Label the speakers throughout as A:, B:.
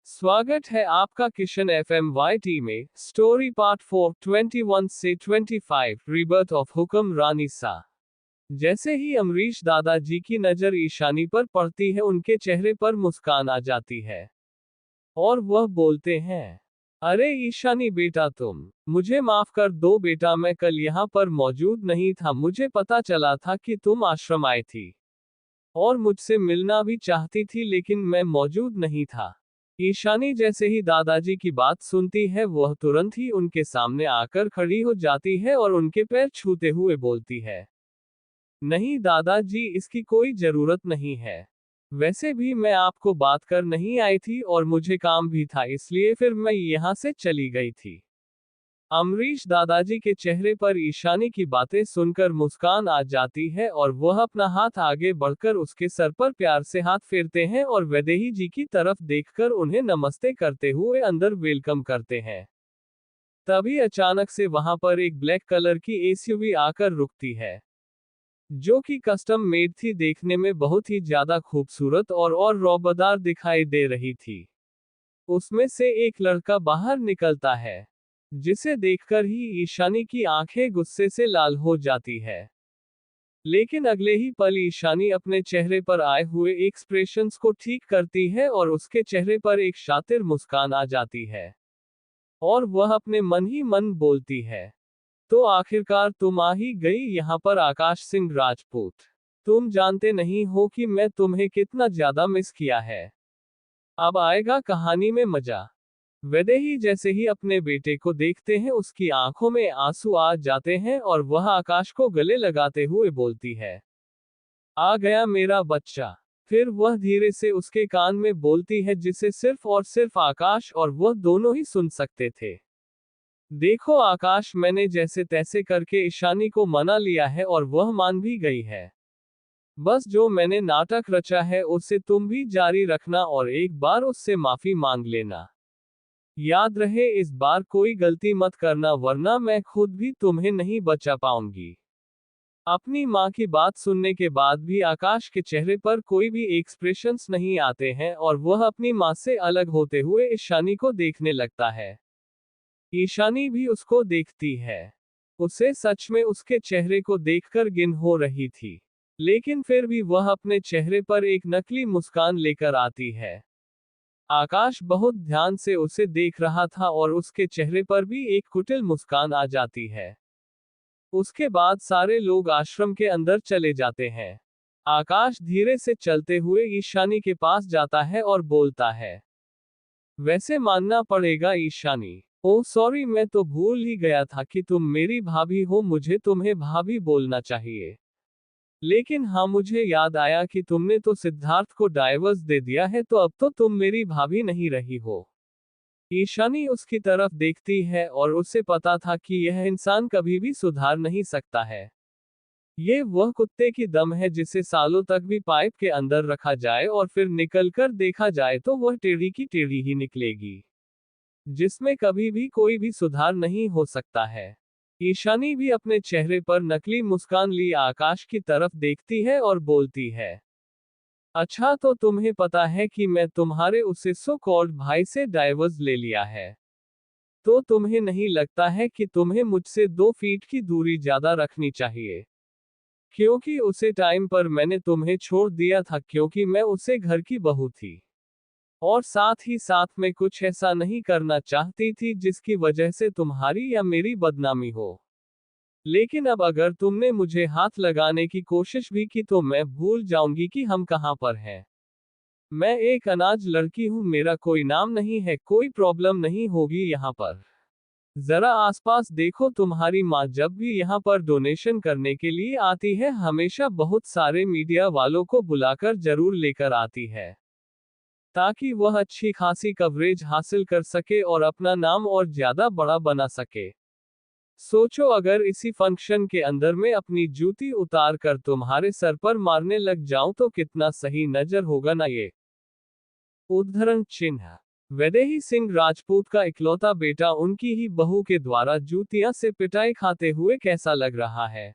A: स्वागत है आपका किशन FMYT में। स्टोरी पार्ट 4 21 से 25 रिबर्थ ऑफ हुक्म रानी सा। जैसे ही अमरीश दादाजी की नजर ईशानी पर पड़ती है, उनके चेहरे पर मुस्कान आ जाती है और वह बोलते हैं, अरे ईशानी बेटा, तुम मुझे माफ कर दो बेटा, मैं कल यहाँ पर मौजूद नहीं था। मुझे पता चला था कि तुम आश्रम आई थी और मुझसे मिलना भी चाहती थी, लेकिन मैं मौजूद नहीं था। ईशानी जैसे ही दादाजी की बात सुनती है, वह तुरंत ही उनके सामने आकर खड़ी हो जाती है और उनके पैर छूते हुए बोलती है, नहीं दादाजी, इसकी कोई जरूरत नहीं है। वैसे भी मैं आपको बात कर नहीं आई थी और मुझे काम भी था, इसलिए फिर मैं यहाँ से चली गई थी। अमरीश दादाजी के चेहरे पर ईशानी की बातें सुनकर मुस्कान आ जाती है और वह अपना हाथ आगे बढ़कर उसके सर पर प्यार से हाथ फेरते हैं और वैदेही जी की तरफ देखकर उन्हें नमस्ते करते हुए अंदर वेलकम करते हैं। तभी अचानक से वहां पर एक ब्लैक कलर की एसयूवी आकर रुकती है, जो कि कस्टम मेड थी। देखने में बहुत ही ज्यादा खूबसूरत और रौबदार दिखाई दे रही थी। उसमें से एक लड़का बाहर निकलता है, जिसे देखकर ही ईशानी की आंखें गुस्से से लाल हो जाती है। लेकिन अगले ही पल ईशानी अपने चेहरे पर आए हुए एक्सप्रेशंस को ठीक करती है और उसके चेहरे पर एक शातिर मुस्कान आ जाती है और वह अपने मन ही मन बोलती है, तो आखिरकार तुम आ ही गई यहाँ पर आकाश सिंह राजपूत। तुम जानते नहीं हो कि मैं तुम्हें कितना ज्यादा मिस किया है। अब आएगा कहानी में मजा। वैदेही जैसे ही अपने बेटे को देखते हैं, उसकी आंखों में आंसू आ जाते हैं और वह आकाश को गले लगाते हुए बोलती है, आ गया मेरा बच्चा। फिर वह धीरे से उसके कान में बोलती है, जिसे सिर्फ और सिर्फ आकाश और वह दोनों ही सुन सकते थे। देखो आकाश, मैंने जैसे तैसे करके ईशानी को मना लिया है और वह मान भी गई है। बस जो मैंने नाटक रचा है उसे तुम भी जारी रखना और एक बार उससे माफी मांग लेना। याद रहे, इस बार कोई गलती मत करना, वरना मैं खुद भी तुम्हें नहीं बचा पाऊंगी। अपनी माँ की बात सुनने के बाद भी आकाश के चेहरे पर कोई भी एक्सप्रेशंस नहीं आते हैं और वह अपनी माँ से अलग होते हुए ईशानी को देखने लगता है। ईशानी भी उसको देखती है। उसे सच में उसके चेहरे को देखकर घिन हो रही थी, लेकिन फिर भी वह अपने चेहरे पर एक नकली मुस्कान लेकर आती है। आकाश बहुत ध्यान से उसे देख रहा था और उसके चेहरे पर भी एक कुटिल मुस्कान आ जाती है। उसके बाद सारे लोग आश्रम के अंदर चले जाते हैं। आकाश धीरे से चलते हुए ईशानी के पास जाता है और बोलता है, वैसे मानना पड़ेगा ईशानी, ओह सॉरी, मैं तो भूल ही गया था कि तुम मेरी भाभी हो, मुझे तुम्हें भाभी बोलना चाहिए। लेकिन हाँ, मुझे याद आया कि तुमने तो सिद्धार्थ को डाइवर्स दे दिया है, तो अब तो तुम मेरी भाभी नहीं रही हो। ईशानी उसकी तरफ देखती है और उसे पता था कि यह इंसान कभी भी सुधार नहीं सकता है। ये वह कुत्ते की दम है जिसे सालों तक भी पाइप के अंदर रखा जाए और फिर निकलकर देखा जाए तो वह टेढ़ी की टेढ़ी ही निकलेगी, जिसमें कभी भी कोई भी सुधार नहीं हो सकता है। ईशानी भी अपने चेहरे पर नकली मुस्कान लिए आकाश की तरफ देखती है और बोलती है, अच्छा, तो तुम्हें पता है कि मैं तुम्हारे उसे सो कॉल्ड भाई से डाइवर्स ले लिया है। तो तुम्हें नहीं लगता है कि तुम्हें मुझसे 2 फीट की दूरी ज्यादा रखनी चाहिए? क्योंकि उसे टाइम पर मैंने तुम्हें छोड़ दिया था, क्योंकि मैं उसे घर की बहू थी और साथ ही साथ में कुछ ऐसा नहीं करना चाहती थी जिसकी वजह से तुम्हारी या मेरी बदनामी हो। लेकिन अब अगर तुमने मुझे हाथ लगाने की कोशिश भी की तो मैं भूल जाऊंगी कि हम कहां पर हैं। मैं एक अनाज लड़की हूं, मेरा कोई नाम नहीं है, कोई प्रॉब्लम नहीं होगी यहाँ पर। जरा आसपास देखो, तुम्हारी माँ जब भी यहाँ पर डोनेशन करने के लिए आती है, हमेशा बहुत सारे मीडिया वालों को बुलाकर जरूर लेकर आती है, ताकि वह अच्छी खासी कवरेज हासिल कर सके और अपना नाम और ज्यादा बड़ा बना सके। सोचो, अगर इसी फंक्शन के अंदर में अपनी जूती उतार कर तुम्हारे सर पर मारने लग जाऊं तो कितना सही नजर होगा ना ये। उद्धरण चिन्ह। वैदेही सिंह राजपूत का इकलौता बेटा उनकी ही बहू के द्वारा जूतियां से पिटाई खाते हुए कैसा लग रहा है?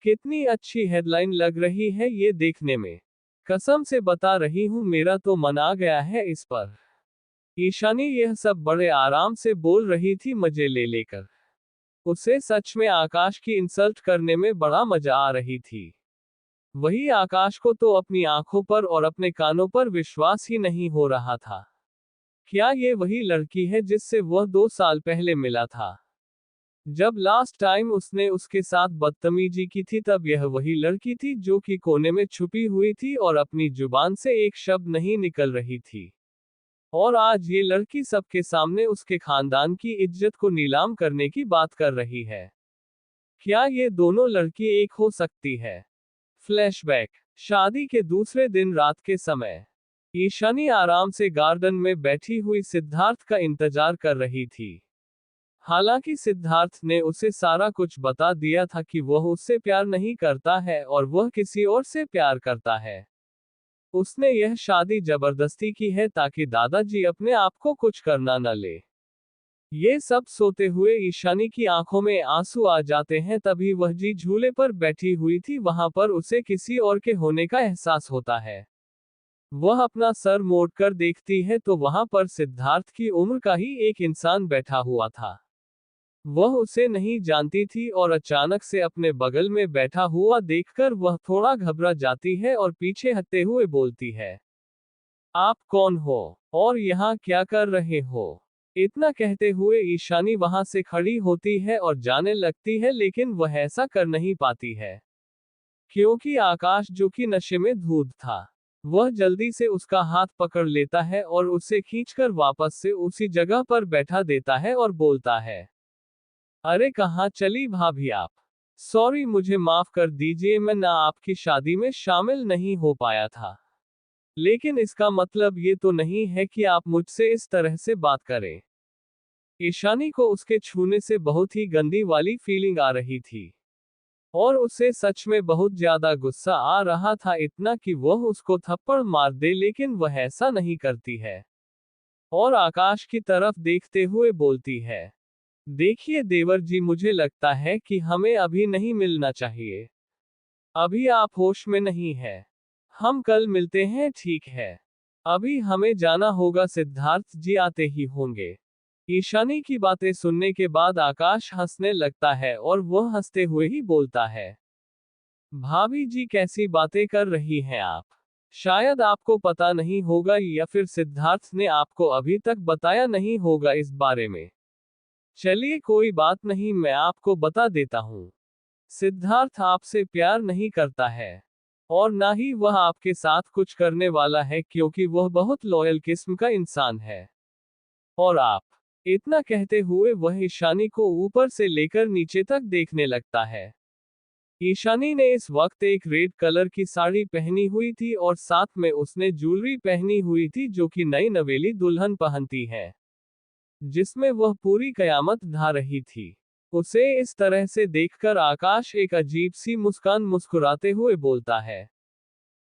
A: कितनी अच्छी हेडलाइन लग रही है ये देखने में। कसम से बता रही हूं, मेरा तो मन आ गया है इस पर। ईशानी यह सब बड़े आराम से बोल रही थी, मजे ले लेकर। उसे सच में आकाश की इंसल्ट करने में बड़ा मजा आ रही थी। वही आकाश को तो अपनी आंखों पर और अपने कानों पर विश्वास ही नहीं हो रहा था। क्या ये वही लड़की है जिससे वह 2 साल पहले मिला था? जब लास्ट टाइम उसने उसके साथ बदतमीजी की थी, तब यह वही लड़की थी जो कि कोने में छुपी हुई थी और अपनी जुबान से एक शब्द नहीं निकल रही थी। और आज ये लड़की सबके सामने उसके खानदान की इज्जत को नीलाम करने की बात कर रही है। क्या ये दोनों लड़की एक हो सकती है? फ्लैशबैक। शादी के दूसरे दिन रात के समय ईशानी आराम से गार्डन में बैठी हुई सिद्धार्थ का इंतजार कर रही थी। हालांकि सिद्धार्थ ने उसे सारा कुछ बता दिया था कि वह उससे प्यार नहीं करता है और वह किसी और से प्यार करता है। उसने यह शादी जबरदस्ती की है ताकि दादाजी अपने आप को कुछ करना न ले। ये सब सोते हुए ईशानी की आंखों में आंसू आ जाते हैं। तभी वह जी झूले पर बैठी हुई थी, वहां पर उसे किसी और के होने का एहसास होता है। वह अपना सर मोड़कर देखती है तो वहां पर सिद्धार्थ की उम्र का ही एक इंसान बैठा हुआ था। वह उसे नहीं जानती थी और अचानक से अपने बगल में बैठा हुआ देखकर वह थोड़ा घबरा जाती है और पीछे हटते हुए बोलती है, आप कौन हो और यहाँ क्या कर रहे हो? इतना कहते हुए ईशानी वहां से खड़ी होती है और जाने लगती है, लेकिन वह ऐसा कर नहीं पाती है क्योंकि आकाश, जो कि नशे में धूत था, वह जल्दी से उसका हाथ पकड़ लेता है और उसे खींचकर वापस से उसी जगह पर बैठा देता है और बोलता है, अरे कहाँ चली भाभी आप? सॉरी, मुझे माफ कर दीजिए, मैं ना आपकी शादी में शामिल नहीं हो पाया था। लेकिन इसका मतलब ये तो नहीं है कि आप मुझसे इस तरह से बात करें। ईशानी को उसके छूने से बहुत ही गंदी वाली फीलिंग आ रही थी और उसे सच में बहुत ज्यादा गुस्सा आ रहा था, इतना कि वह उसको थप्पड़ मार दे, लेकिन वह ऐसा नहीं करती है और आकाश की तरफ देखते हुए बोलती है, देखिए देवर जी, मुझे लगता है कि हमें अभी नहीं मिलना चाहिए। अभी आप होश में नहीं है। हम कल मिलते हैं, ठीक है? अभी हमें जाना होगा, सिद्धार्थ जी आते ही होंगे। ईशानी की बातें सुनने के बाद आकाश हंसने लगता है और वह हंसते हुए ही बोलता है, भाभी जी कैसी बातें कर रही हैं आप? शायद आपको पता नहीं होगा या फिर सिद्धार्थ ने आपको अभी तक बताया नहीं होगा इस बारे में। चलिए कोई बात नहीं, मैं आपको बता देता हूँ। सिद्धार्थ आपसे प्यार नहीं करता है और ना ही वह आपके साथ कुछ करने वाला है, क्योंकि वह बहुत लॉयल किस्म का इंसान है। और आप। इतना कहते हुए वह ईशानी को ऊपर से लेकर नीचे तक देखने लगता है। ईशानी ने इस वक्त एक रेड कलर की साड़ी पहनी हुई थी और साथ में उसने ज्वेलरी पहनी हुई थी, जो कि नई नवेली दुल्हन पहनती है, जिसमें वह पूरी कयामत ढा रही थी। उसे इस तरह से देखकर आकाश एक अजीब सी मुस्कान मुस्कुराते हुए बोलता है,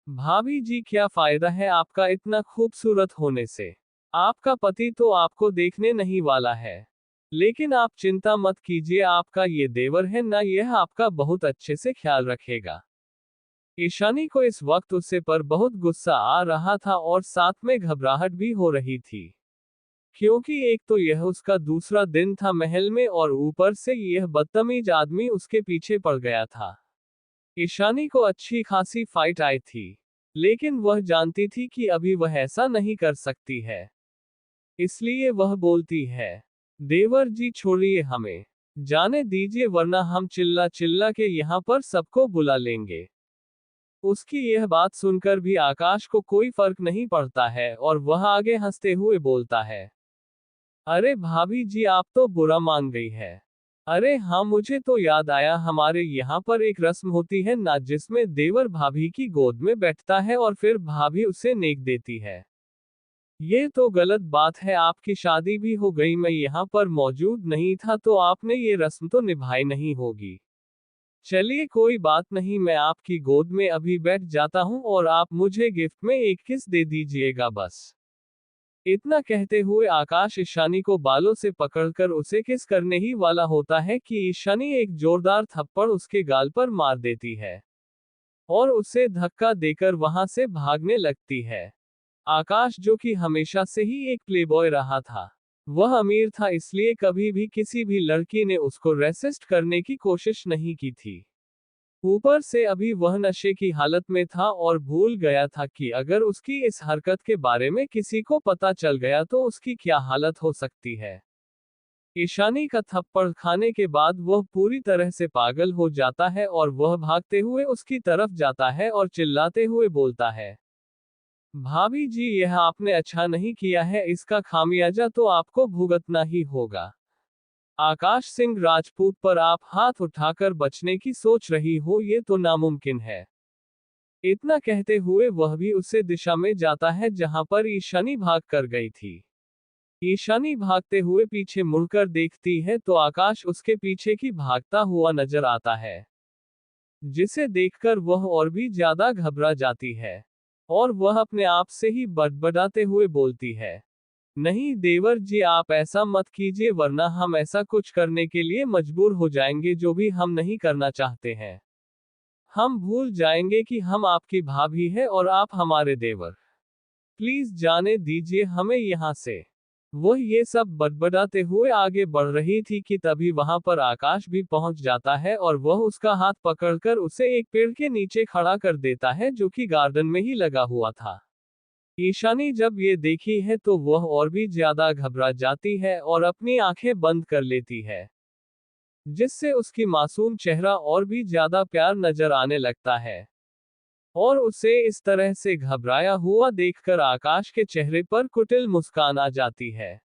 A: भाभी जी क्या फायदा है आपका इतना खूबसूरत होने से? आपका पति तो आपको देखने नहीं वाला है। लेकिन आप चिंता मत कीजिए, आपका ये देवर है ना, यह आपका बहुत अच्छे से ख्याल रखेगा। ईशानी को इस वक्त उससे पर बहुत गुस्सा आ रहा था और साथ में घबराहट भी हो रही थी, क्योंकि एक तो यह उसका दूसरा दिन था महल में और ऊपर से यह बदतमीज आदमी उसके पीछे पड़ गया था। ईशानी को अच्छी खासी फाइट आई थी, लेकिन वह जानती थी कि अभी वह ऐसा नहीं कर सकती है। इसलिए वह बोलती है, देवर जी छोड़िए, हमें जाने दीजिए, वरना हम चिल्ला चिल्ला के यहाँ पर सबको बुला लेंगे। उसकी यह बात सुनकर भी आकाश को कोई फर्क नहीं पड़ता है और वह आगे हंसते हुए बोलता है, अरे भाभी जी आप तो बुरा मान गई है। अरे हाँ, मुझे तो याद आया, हमारे यहाँ पर एक रस्म होती है ना, जिसमें देवर भाभी की गोद में बैठता है और फिर भाभी उसे नेक देती है। ये तो गलत बात है, आपकी शादी भी हो गई, मैं यहाँ पर मौजूद नहीं था, तो आपने ये रस्म तो निभाई नहीं होगी। चलिए कोई बात नहीं, मैं आपकी गोद में अभी बैठ जाता हूँ और आप मुझे गिफ्ट में एक किस दे दीजिएगा बस। इतना कहते हुए आकाश ईशानी को बालों से पकड़कर उसे किस करने ही वाला होता है कि ईशानी एक जोरदार थप्पड़ उसके गाल पर मार देती है और उसे धक्का देकर वहां से भागने लगती है। आकाश, जो कि हमेशा से ही एक प्लेबॉय रहा था, वह अमीर था, इसलिए कभी भी किसी भी लड़की ने उसको रेसिस्ट करने की कोशिश नहीं की थी। ऊपर से अभी वह नशे की हालत में था और भूल गया था कि अगर उसकी इस हरकत के बारे में किसी को पता चल गया तो उसकी क्या हालत हो सकती है। ईशानी का थप्पड़ खाने के बाद वह पूरी तरह से पागल हो जाता है और वह भागते हुए उसकी तरफ जाता है और चिल्लाते हुए बोलता है, भाभी जी, यह आपने अच्छा नहीं किया है, इसका खामियाजा तो आपको भुगतना ही होगा। आकाश सिंह राजपूत पर आप हाथ उठाकर बचने की सोच रही हो, ये तो नामुमकिन है। इतना कहते हुए वह भी उसी दिशा में जाता है जहां पर ईशानी भाग कर गई थी। ईशानी भागते हुए पीछे मुड़कर देखती है तो आकाश उसके पीछे की भागता हुआ नजर आता है, जिसे देखकर वह और भी ज्यादा घबरा जाती है और वह अपने आप से ही बड़बड़ाते हुए बोलती है, नहीं देवर जी, आप ऐसा मत कीजिए, वरना हम ऐसा कुछ करने के लिए मजबूर हो जाएंगे जो भी हम नहीं करना चाहते हैं। हम भूल जाएंगे कि हम आपकी भाभी है और आप हमारे देवर। प्लीज जाने दीजिए हमें यहाँ से। वह ये सब बड़बड़ाते हुए आगे बढ़ रही थी कि तभी वहां पर आकाश भी पहुंच जाता है और वह उसका हाथ पकड़कर उसे एक पेड़ के नीचे खड़ा कर देता है जो कि गार्डन में ही लगा हुआ था। ईशानी जब ये देखी है तो वह और भी ज्यादा घबरा जाती है और अपनी आंखें बंद कर लेती है, जिससे उसकी मासूम चेहरा और भी ज्यादा प्यार नजर आने लगता है। और उसे इस तरह से घबराया हुआ देखकर आकाश के चेहरे पर कुटिल मुस्कान आ जाती है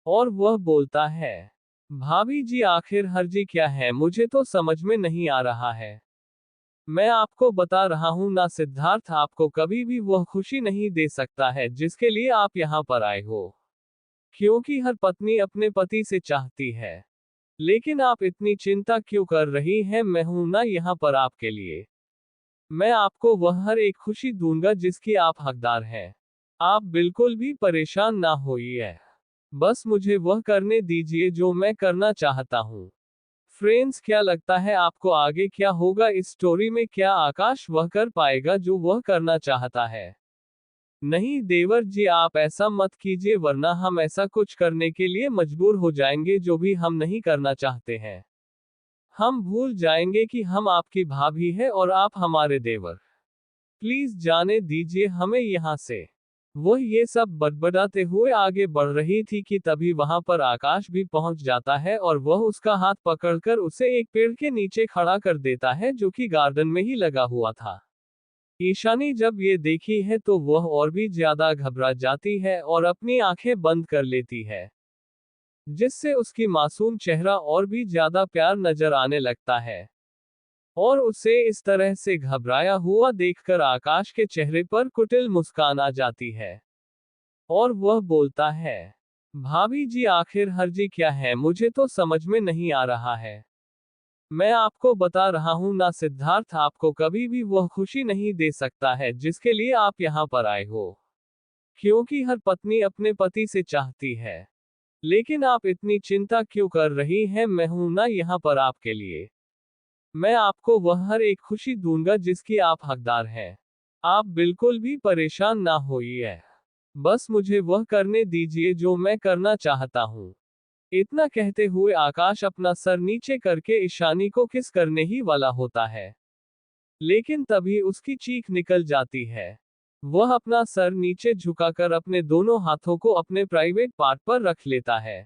A: और वह बोलता है, भाभी जी, आखिर हर्जी क्या है, मुझे तो समझ में नहीं आ रहा है। मैं आपको बता रहा हूं ना सिद्धार्थ, आपको कभी भी वह खुशी नहीं दे सकता है जिसके लिए आप यहाँ पर आए हो, क्योंकि हर पत्नी अपने पति से चाहती है। लेकिन आप इतनी चिंता क्यों कर रही हैं, मैं हूं ना यहाँ पर आपके लिए। मैं आपको वह हर एक खुशी दूंगा जिसकी आप हकदार हैं। आप बिल्कुल भी परेशान ना होइए। बस मुझे वह करने दीजिए जो मैं करना चाहता हूँ। फ्रेंड्स, क्या लगता है आपको आगे क्या होगा इस स्टोरी में? क्या आकाश वह कर पाएगा जो वह करना चाहता है? नहीं देवर जी, आप ऐसा मत कीजिए, वरना हम ऐसा कुछ करने के लिए मजबूर हो जाएंगे जो भी हम नहीं करना चाहते हैं। हम भूल जाएंगे कि हम आपकी भाभी है और आप हमारे देवर। प्लीज जाने दीजिए हमें यहाँ से। वह ये सब बड़बड़ाते हुए आगे बढ़ रही थी कि तभी वहां पर आकाश भी पहुंच जाता है और वह उसका हाथ पकड़कर उसे एक पेड़ के नीचे खड़ा कर देता है जो कि गार्डन में ही लगा हुआ था। ईशानी जब ये देखी है तो वह और भी ज्यादा घबरा जाती है और अपनी आंखें बंद कर लेती है, जिससे उसकी मासूम चेहरा और भी ज्यादा प्यार नजर आने लगता है। और उसे इस तरह से घबराया हुआ देखकर आकाश के चेहरे पर कुटिल मुस्कान आ जाती है और वह बोलता है, भाभी जी, आखिर हर्जी क्या है, मुझे तो समझ में नहीं आ रहा है। मैं आपको बता रहा हूं ना सिद्धार्थ, आपको कभी भी वह खुशी नहीं दे सकता है जिसके लिए आप यहाँ पर आए हो, क्योंकि हर पत्नी अपने पति से चाहती है। लेकिन आप इतनी चिंता क्यों कर रही हैं, मैं हूं ना यहाँ पर आपके लिए। मैं आपको वह हर एक खुशी दूंगा जिसकी आप हकदार हैं। आप बिल्कुल भी परेशान ना होइए। बस मुझे वह करने दीजिए जो मैं करना चाहता हूँ। इतना कहते हुए आकाश अपना सर नीचे करके ईशानी को किस करने ही वाला होता है, लेकिन तभी उसकी चीख निकल जाती है। वह अपना सर नीचे झुकाकर अपने दोनों हाथों को अपने प्राइवेट पार्ट पर रख लेता है।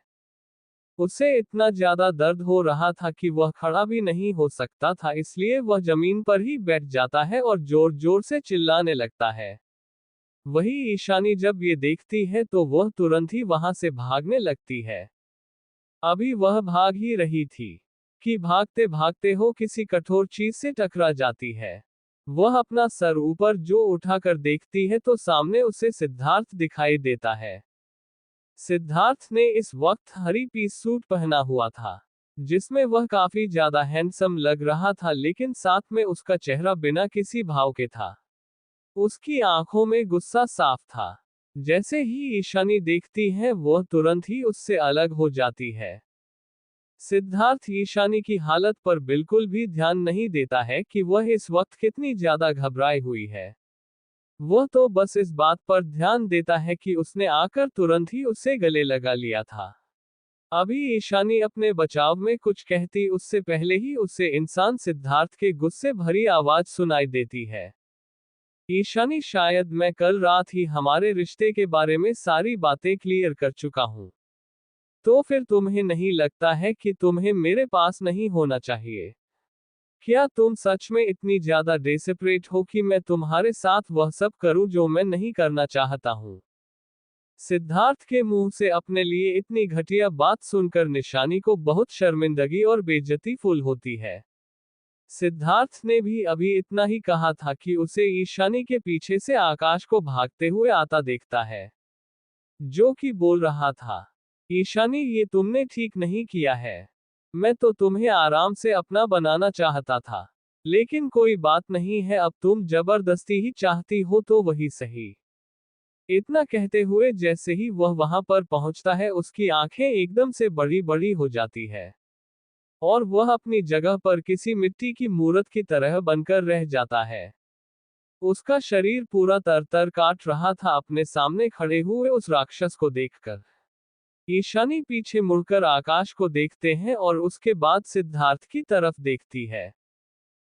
A: उसे इतना ज्यादा दर्द हो रहा था कि वह खड़ा भी नहीं हो सकता था, इसलिए वह जमीन पर ही बैठ जाता है और जोर जोर से चिल्लाने लगता है। वही ईशानी जब ये देखती है तो वह तुरंत ही वहां से भागने लगती है। अभी वह भाग ही रही थी कि भागते भागते हो किसी कठोर चीज से टकरा जाती है। वह अपना सर ऊपर जो उठाकर देखती है तो सामने उसे सिद्धार्थ दिखाई देता है। सिद्धार्थ ने इस वक्त हरी पीस सूट पहना हुआ था, जिसमें वह काफी ज्यादा हैंडसम लग रहा था, लेकिन साथ में उसका चेहरा बिना किसी भाव के था। उसकी आंखों में गुस्सा साफ था। जैसे ही ईशानी देखती है वह तुरंत ही उससे अलग हो जाती है। सिद्धार्थ ईशानी की हालत पर बिल्कुल भी ध्यान नहीं देता है कि वह इस वक्त कितनी ज्यादा घबराई हुई है। वह तो बस इस बात पर ध्यान देता है कि उसने आकर तुरंत ही उसे गले लगा लिया था। अभी ईशानी अपने बचाव में कुछ कहती उससे पहले ही उसे इंसान सिद्धार्थ के गुस्से भरी आवाज सुनाई देती है। ईशानी, शायद मैं कल रात ही हमारे रिश्ते के बारे में सारी बातें क्लियर कर चुका हूँ। तो फिर तुम्हें नहीं लगता है कि तुम्हें मेरे पास नहीं होना चाहिए? क्या तुम सच में इतनी ज्यादा डेस्परेट हो कि मैं तुम्हारे साथ वह सब करूं जो मैं नहीं करना चाहता हूं? सिद्धार्थ के मुंह से अपने लिए इतनी घटिया बात सुनकर निशानी को बहुत शर्मिंदगी और बेइज्जती फुल होती है। सिद्धार्थ ने भी अभी इतना ही कहा था कि उसे ईशानी के पीछे से आकाश को भागते हुए आता देखता है, जो कि बोल रहा था, ईशानी, ये तुमने ठीक नहीं किया है। मैं तो तुम्हें आराम से अपना बनाना चाहता था। लेकिन कोई बात नहीं है, अब तुम जबरदस्ती ही चाहती हो तो वही सही। इतना कहते हुए जैसे ही वह वहां पर पहुंचता है उसकी आंखें एकदम से बड़ी बड़ी हो जाती है और वह अपनी जगह पर किसी मिट्टी की मूर्त की तरह बनकर रह जाता है। उसका शरीर पूरा तर-तर काट रहा था अपने सामने खड़े हुए उस राक्षस को देखकर। ईशानी पीछे मुड़कर आकाश को देखते हैं और उसके बाद सिद्धार्थ की तरफ देखती है।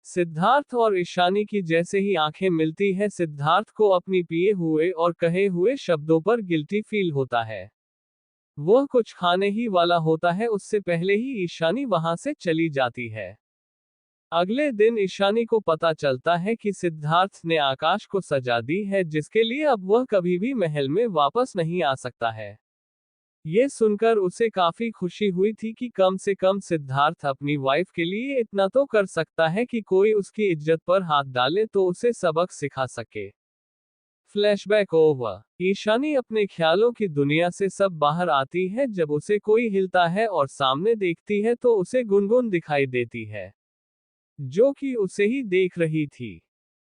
A: सिद्धार्थ और ईशानी की जैसे ही आंखें मिलती है, सिद्धार्थ को अपनी पिए हुए और कहे हुए शब्दों पर गिल्टी फील होता है। वह कुछ खाने ही वाला होता है उससे पहले ही ईशानी वहां से चली जाती है। अगले दिन ईशानी को पता चलता है कि सिद्धार्थ ने आकाश को सजा दी है, जिसके लिए अब वह कभी भी महल में वापस नहीं आ सकता है। ये सुनकर उसे काफी खुशी हुई थी कि कम से कम सिद्धार्थ अपनी वाइफ के लिए इतना तो कर सकता है कि कोई उसकी इज्जत पर हाथ डाले तो उसे सबक सिखा सके। Flashback over. ईशानी अपने ख्यालों की दुनिया से सब बाहर आती है जब उसे कोई हिलता है और सामने देखती है तो उसे गुनगुन दिखाई देती है, जो कि उसे ही देख रही थी।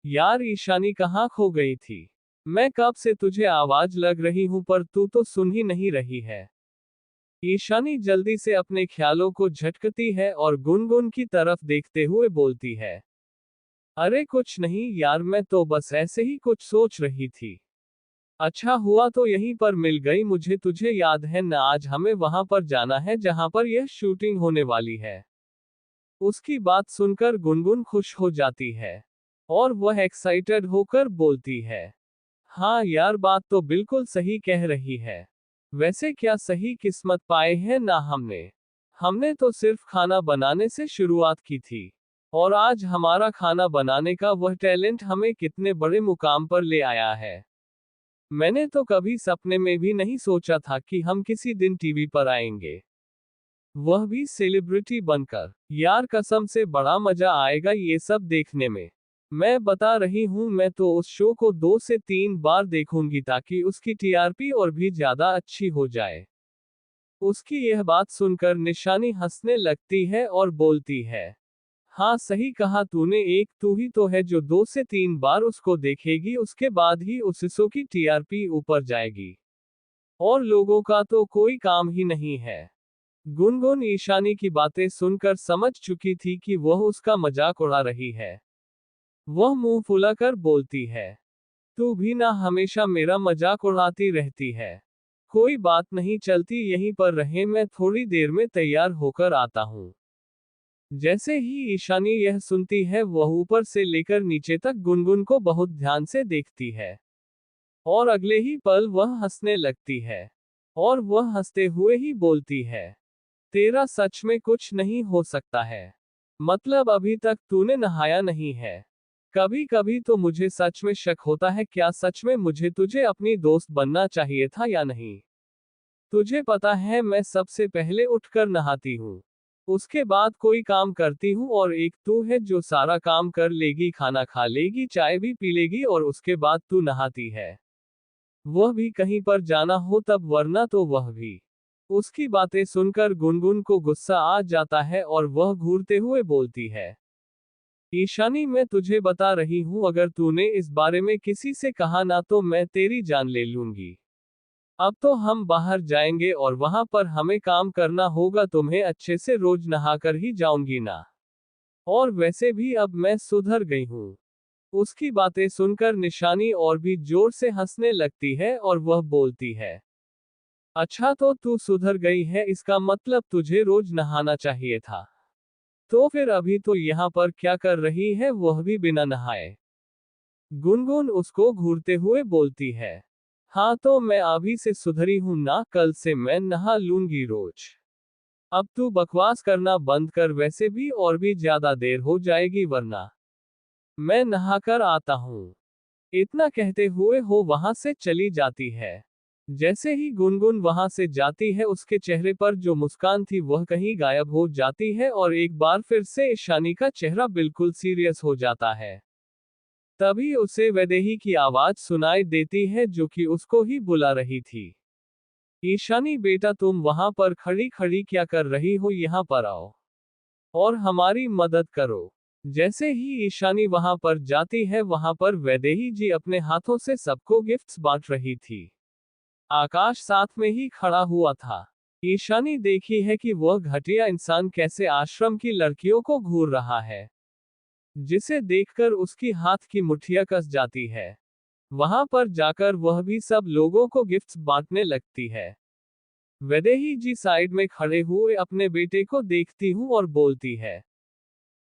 A: यार ईशानी, कहाँ खो गई थी? मैं कब से तुझे आवाज लग रही हूं पर तू तो सुन ही नहीं रही है। ईशानी जल्दी से अपने ख्यालों को झटकती है और गुनगुन की तरफ देखते हुए बोलती है, अरे कुछ नहीं यार, मैं तो बस ऐसे ही कुछ सोच रही थी। अच्छा हुआ तो यहीं पर मिल गई मुझे। तुझे याद है न, आज हमें वहां पर जाना है जहां पर यह शूटिंग होने वाली है। उसकी बात सुनकर गुनगुन खुश हो जाती है और वह एक्साइटेड होकर बोलती है, हाँ यार, बात तो बिल्कुल सही कह रही है। वैसे क्या सही किस्मत पाए हैं ना हमने। हमने तो सिर्फ खाना बनाने से शुरुआत की थी और आज हमारा खाना बनाने का वह टैलेंट हमें कितने बड़े मुकाम पर ले आया है। मैंने तो कभी सपने में भी नहीं सोचा था कि हम किसी दिन टीवी पर आएंगे, वह भी सेलिब्रिटी बनकर। यार कसम से बड़ा मजा आएगा ये सब देखने में। मैं बता रही हूँ, मैं तो उस शो को 2 से 3 बार देखूंगी ताकि उसकी टीआरपी और भी ज्यादा अच्छी हो जाए। उसकी यह बात सुनकर निशानी हंसने लगती है और बोलती है, हाँ सही कहा तूने, एक तू ही तो है जो 2 से 3 बार उसको देखेगी, उसके बाद ही उस शो की टीआरपी ऊपर जाएगी और लोगों का तो कोई काम ही नहीं है। गुनगुन ईशानी की बातें सुनकर समझ चुकी थी कि वह उसका मजाक उड़ा रही है। वह मुंह फुलाकर बोलती है, तू भी ना हमेशा मेरा मजाक उड़ाती रहती है। कोई बात नहीं, चलती यहीं पर रहे, मैं थोड़ी देर में तैयार होकर आता हूँ। जैसे ही ईशानी यह सुनती है वह ऊपर से लेकर नीचे तक गुनगुन को बहुत ध्यान से देखती है और अगले ही पल वह हंसने लगती है और वह हंसते हुए ही बोलती है, तेरा सच में कुछ नहीं हो सकता है। मतलब अभी तक तूने नहाया नहीं है? कभी कभी तो मुझे सच में शक होता है, क्या सच में मुझे तुझे अपनी दोस्त बनना चाहिए था या नहीं? तुझे पता है मैं सबसे पहले उठकर नहाती हूँ, उसके बाद कोई काम करती हूँ और एक तू है जो सारा काम कर लेगी, खाना खा लेगी, चाय भी पी लेगी और उसके बाद तू नहाती है। वह भी कहीं पर जाना हो तब, वरना तो वह भी। उसकी बातें सुनकर गुनगुन को गुस्सा आ जाता है और वह घूरते हुए बोलती है, ईशानी, मैं तुझे बता रही हूँ, अगर तूने इस बारे में किसी से कहा ना तो मैं तेरी जान ले लूंगी। अब तो हम बाहर जाएंगे और वहां पर हमें काम करना होगा, तुम्हें अच्छे से रोज नहाकर ही जाऊंगी ना। और वैसे भी अब मैं सुधर गई हूँ। उसकी बातें सुनकर निशानी और भी जोर से हंसने लगती है और वह बोलती है, अच्छा तो तू सुधर गई है, इसका मतलब तुझे रोज नहाना चाहिए था। तो फिर अभी तो यहाँ पर क्या कर रही है, वह भी बिना नहाए। गुनगुन उसको घूरते हुए बोलती है, हाँ तो मैं अभी से सुधरी हूं ना, कल से मैं नहा लूंगी रोज। अब तू बकवास करना बंद कर, वैसे भी और भी ज्यादा देर हो जाएगी वरना मैं नहाकर आता हूँ। इतना कहते हुए वो वहां से चली जाती है। जैसे ही गुनगुन वहां से जाती है, उसके चेहरे पर जो मुस्कान थी वह कहीं गायब हो जाती है और एक बार फिर से ईशानी का चेहरा बिल्कुल सीरियस हो जाता है। तभी उसे वैदेही की आवाज सुनाई देती है जो कि उसको ही बुला रही थी। ईशानी बेटा, तुम वहां पर खड़ी खड़ी क्या कर रही हो, यहाँ पर आओ और हमारी मदद करो। जैसे ही ईशानी वहां पर जाती है, वहां पर वैदेही जी अपने हाथों से सबको गिफ्ट्स बांट रही थी। आकाश साथ में ही खड़ा हुआ था। ईशानी देखी है कि वह घटिया इंसान कैसे आश्रम की लड़कियों को घूर रहा है, जिसे देखकर उसकी हाथ की मुट्ठियां कस जाती है। वहां पर जाकर वह भी सब लोगों को गिफ्ट्स बांटने लगती है। वैदेही जी साइड में खड़े हुए अपने बेटे को देखती हूँ और बोलती है,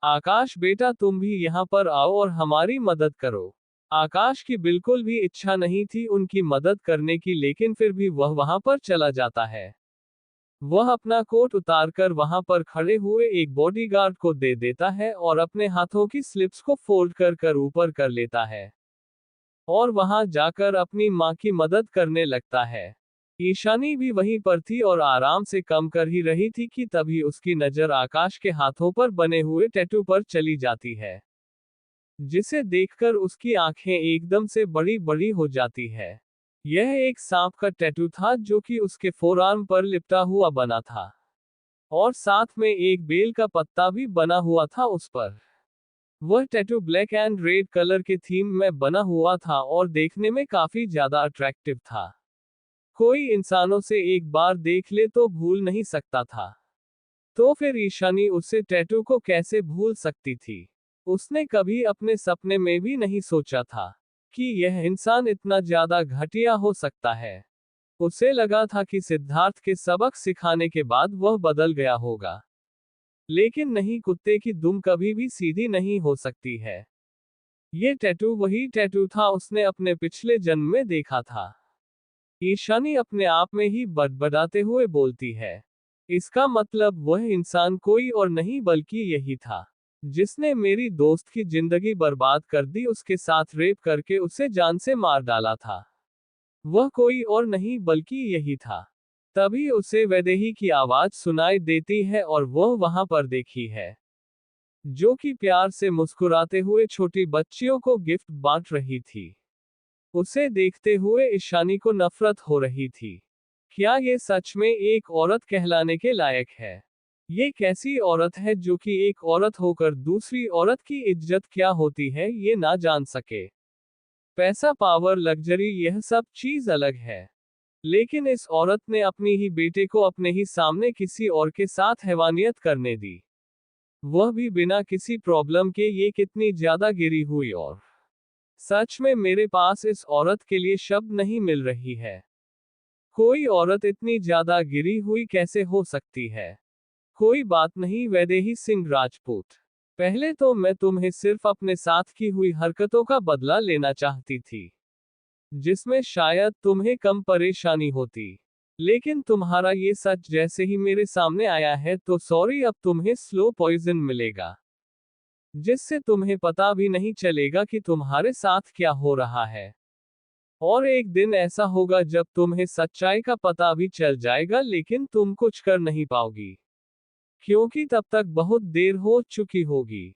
A: आकाश बेटा, तुम भी यहाँ पर आओ और हमारी मदद करो। आकाश की बिल्कुल भी इच्छा नहीं थी उनकी मदद करने की, लेकिन फिर भी वह वहां पर चला जाता है। वह अपना कोट उतारकर वहां पर खड़े हुए एक बॉडीगार्ड को दे देता है और अपने हाथों की स्लिप्स को फोल्ड कर कर ऊपर कर लेता है और वहां जाकर अपनी मां की मदद करने लगता है। ईशानी भी वहीं पर थी और आराम से कम कर ही रही थी कि तभी उसकी नजर आकाश के हाथों पर बने हुए टैटू पर चली जाती है, जिसे देखकर उसकी आंखें एकदम से बड़ी बड़ी हो जाती है। यह एक सांप का टैटू था जो कि उसके फोरआर्म पर लिपटा हुआ बना था और साथ में एक बेल का पत्ता भी बना हुआ था उस पर। वह tattoo black and red colour के थीम में बना हुआ था और देखने में काफी ज्यादा अट्रैक्टिव था। कोई इंसानों से एक बार देख ले तो भूल नहीं सकता था। तो फिर ईशानी उसे टैटू को कैसे भूल सकती थी। उसने कभी अपने सपने में भी नहीं सोचा था कि यह इंसान इतना ज्यादा घटिया हो सकता है। उसे लगा था कि सिद्धार्थ के सबक सिखाने के बाद वह बदल गया होगा, लेकिन नहीं, कुत्ते की दुम कभी भी सीधी नहीं हो सकती है। ये टैटू वही टैटू था उसने अपने पिछले जन्म में देखा था। ईशानी अपने आप में ही बड़बड़ाते हुए बोलती है, इसका मतलब वह इंसान कोई और नहीं बल्कि यही था, जिसने मेरी दोस्त की जिंदगी बर्बाद कर दी, उसके साथ रेप करके उसे जान से मार डाला था। वह कोई और नहीं बल्कि यही था। तभी उसे वैदेही की आवाज सुनाई देती है और वह वहां पर देखी है, जो कि प्यार से मुस्कुराते हुए छोटी बच्चियों को गिफ्ट बांट रही थी। उसे देखते हुए ईशानी को नफरत हो रही थी। क्या ये सच में एक औरत कहलाने के लायक है? ये कैसी औरत है जो कि एक औरत होकर दूसरी औरत की इज्जत क्या होती है ये ना जान सके। पैसा, पावर, लग्जरी, यह सब चीज अलग है, लेकिन इस औरत ने अपनी ही बेटे को अपने ही सामने किसी और के साथ हैवानियत करने दी, वह भी बिना किसी प्रॉब्लम के। ये कितनी ज्यादा गिरी हुई और सच में मेरे पास इस औरत के लिए शब्द नहीं मिल रही है। कोई औरत इतनी ज्यादा गिरी हुई कैसे हो सकती है? कोई बात नहीं वैदेही सिंह राजपूत, पहले तो मैं तुम्हें सिर्फ अपने साथ की हुई हरकतों का बदला लेना चाहती थी, जिसमें शायद तुम्हें कम परेशानी होती, लेकिन तुम्हारा ये सच जैसे ही मेरे सामने आया है तो सॉरी, अब तुम्हें स्लो पॉइजन मिलेगा, जिससे तुम्हें पता भी नहीं चलेगा कि तुम्हारे साथ क्या हो रहा है। और एक दिन ऐसा होगा जब तुम्हें सच्चाई का पता भी चल जाएगा, लेकिन तुम कुछ कर नहीं पाओगी, क्योंकि तब तक बहुत देर हो चुकी होगी।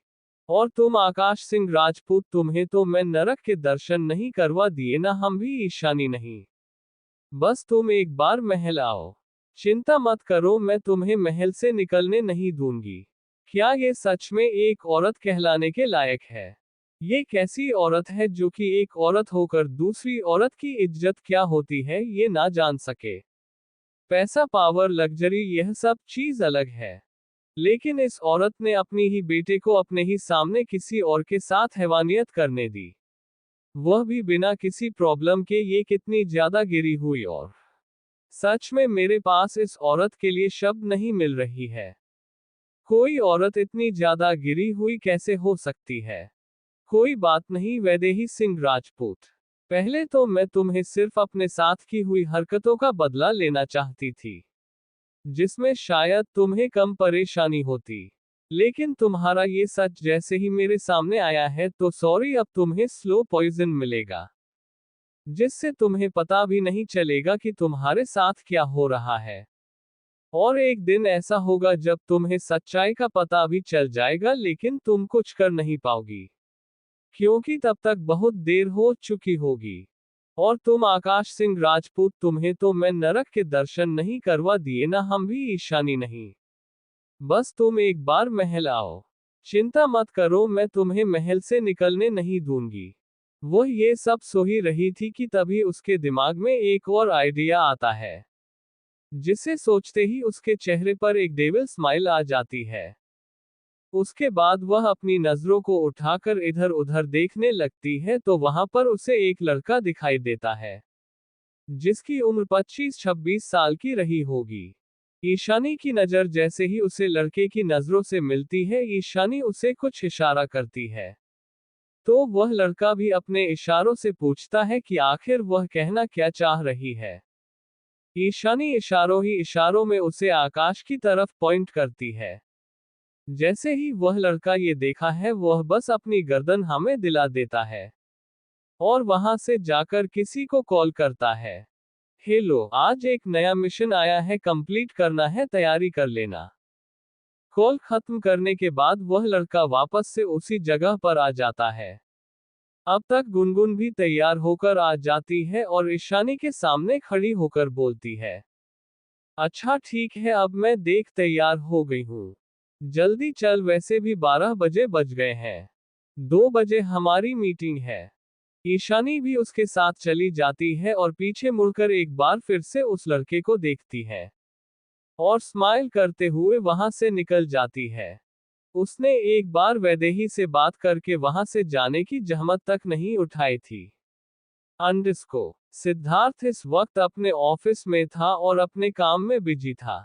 A: और तुम आकाश सिंह राजपूत, तुम्हें तो मैं नरक के दर्शन नहीं करवा दिए ना, हम भी ईशानी नहीं। बस तुम एक बार महल आओ, चिंता मत करो, मैं तुम्हें महल से निकलने नहीं दूंगी। क्या ये सच में एक औरत कहलाने के लायक है? ये कैसी औरत है जो कि एक औरत होकर दूसरी औरत की इज्जत क्या होती है ये ना जान सके। पैसा, पावर, लग्जरी, यह सब चीज अलग है, लेकिन इस औरत ने अपनी ही बेटे को अपने ही सामने किसी और के साथ हैवानियत करने दी, वह भी बिना किसी प्रॉब्लम के। ये कितनी ज्यादा गिरी हुई, और सच में मेरे पास इस औरत के लिए शब्द नहीं मिल रही है। कोई औरत इतनी ज्यादा गिरी हुई कैसे हो सकती है? कोई बात नहीं वैदेही सिंह राजपूत, पहले तो मैं तुम्हें सिर्फ अपने साथ की हुई हरकतों का बदला लेना चाहती थी, जिसमें शायद तुम्हें कम परेशानी होती। लेकिन तुम्हारा ये सच जैसे ही मेरे सामने आया है तो सॉरी, अब तुम्हें स्लो पॉइजन मिलेगा, जिससे तुम्हें पता भी नहीं चलेगा कि तुम्हारे साथ क्या हो रहा है। और एक दिन ऐसा होगा जब तुम्हें सच्चाई का पता भी चल जाएगा, लेकिन तुम कुछ कर नहीं पाओगी, क्योंकि तब तक बहुत देर हो चुकी होगी। और तुम आकाश सिंह राजपूत, तुम्हें तो मैं नरक के दर्शन नहीं करवा दिए ना, हम भी ईशानी नहीं। बस तुम एक बार महल आओ, चिंता मत करो, मैं तुम्हें महल से निकलने नहीं दूंगी। वह ये सब सो ही रही थी कि तभी उसके दिमाग में एक और आइडिया आता है, जिसे सोचते ही उसके चेहरे पर एक डेविल स्माइल आ जाती है। उसके बाद वह अपनी नजरों को उठाकर इधर उधर देखने लगती है तो वहां पर उसे एक लड़का दिखाई देता है, जिसकी उम्र 25-26 साल की रही होगी। ईशानी की नजर जैसे ही उसे लड़के की नजरों से मिलती है, ईशानी उसे कुछ इशारा करती है, तो वह लड़का भी अपने इशारों से पूछता है कि आखिर वह कहना क्या चाह रही है। ईशानी इशारों ही इशारों में उसे आकाश की तरफ पॉइंट करती है। जैसे ही वह लड़का ये देखा है, वह बस अपनी गर्दन हमें दिला देता है और वहां से जाकर किसी को कॉल करता है। हेलो, आज एक नया मिशन आया है, कंप्लीट करना है, तैयारी कर लेना। कॉल खत्म करने के बाद वह लड़का वापस से उसी जगह पर आ जाता है। अब तक गुनगुन भी तैयार होकर आ जाती है और ईशानी के सामने खड़ी होकर बोलती है, अच्छा ठीक है, अब मैं देख तैयार हो गई हूँ, जल्दी चल, वैसे भी 12 बजे बज गए हैं, 2 बजे हमारी मीटिंग है। ईशानी भी उसके साथ चली जाती है और पीछे मुड़कर एक बार फिर से उस लड़के को देखती है और स्माइल करते हुए वहां से निकल जाती है। उसने एक बार वैदेही से बात करके वहां से जाने की जहमत तक नहीं उठाई थी। अंडस्को सिद्धार्थ इस वक्त अपने ऑफिस में था और अपने काम में बिजी था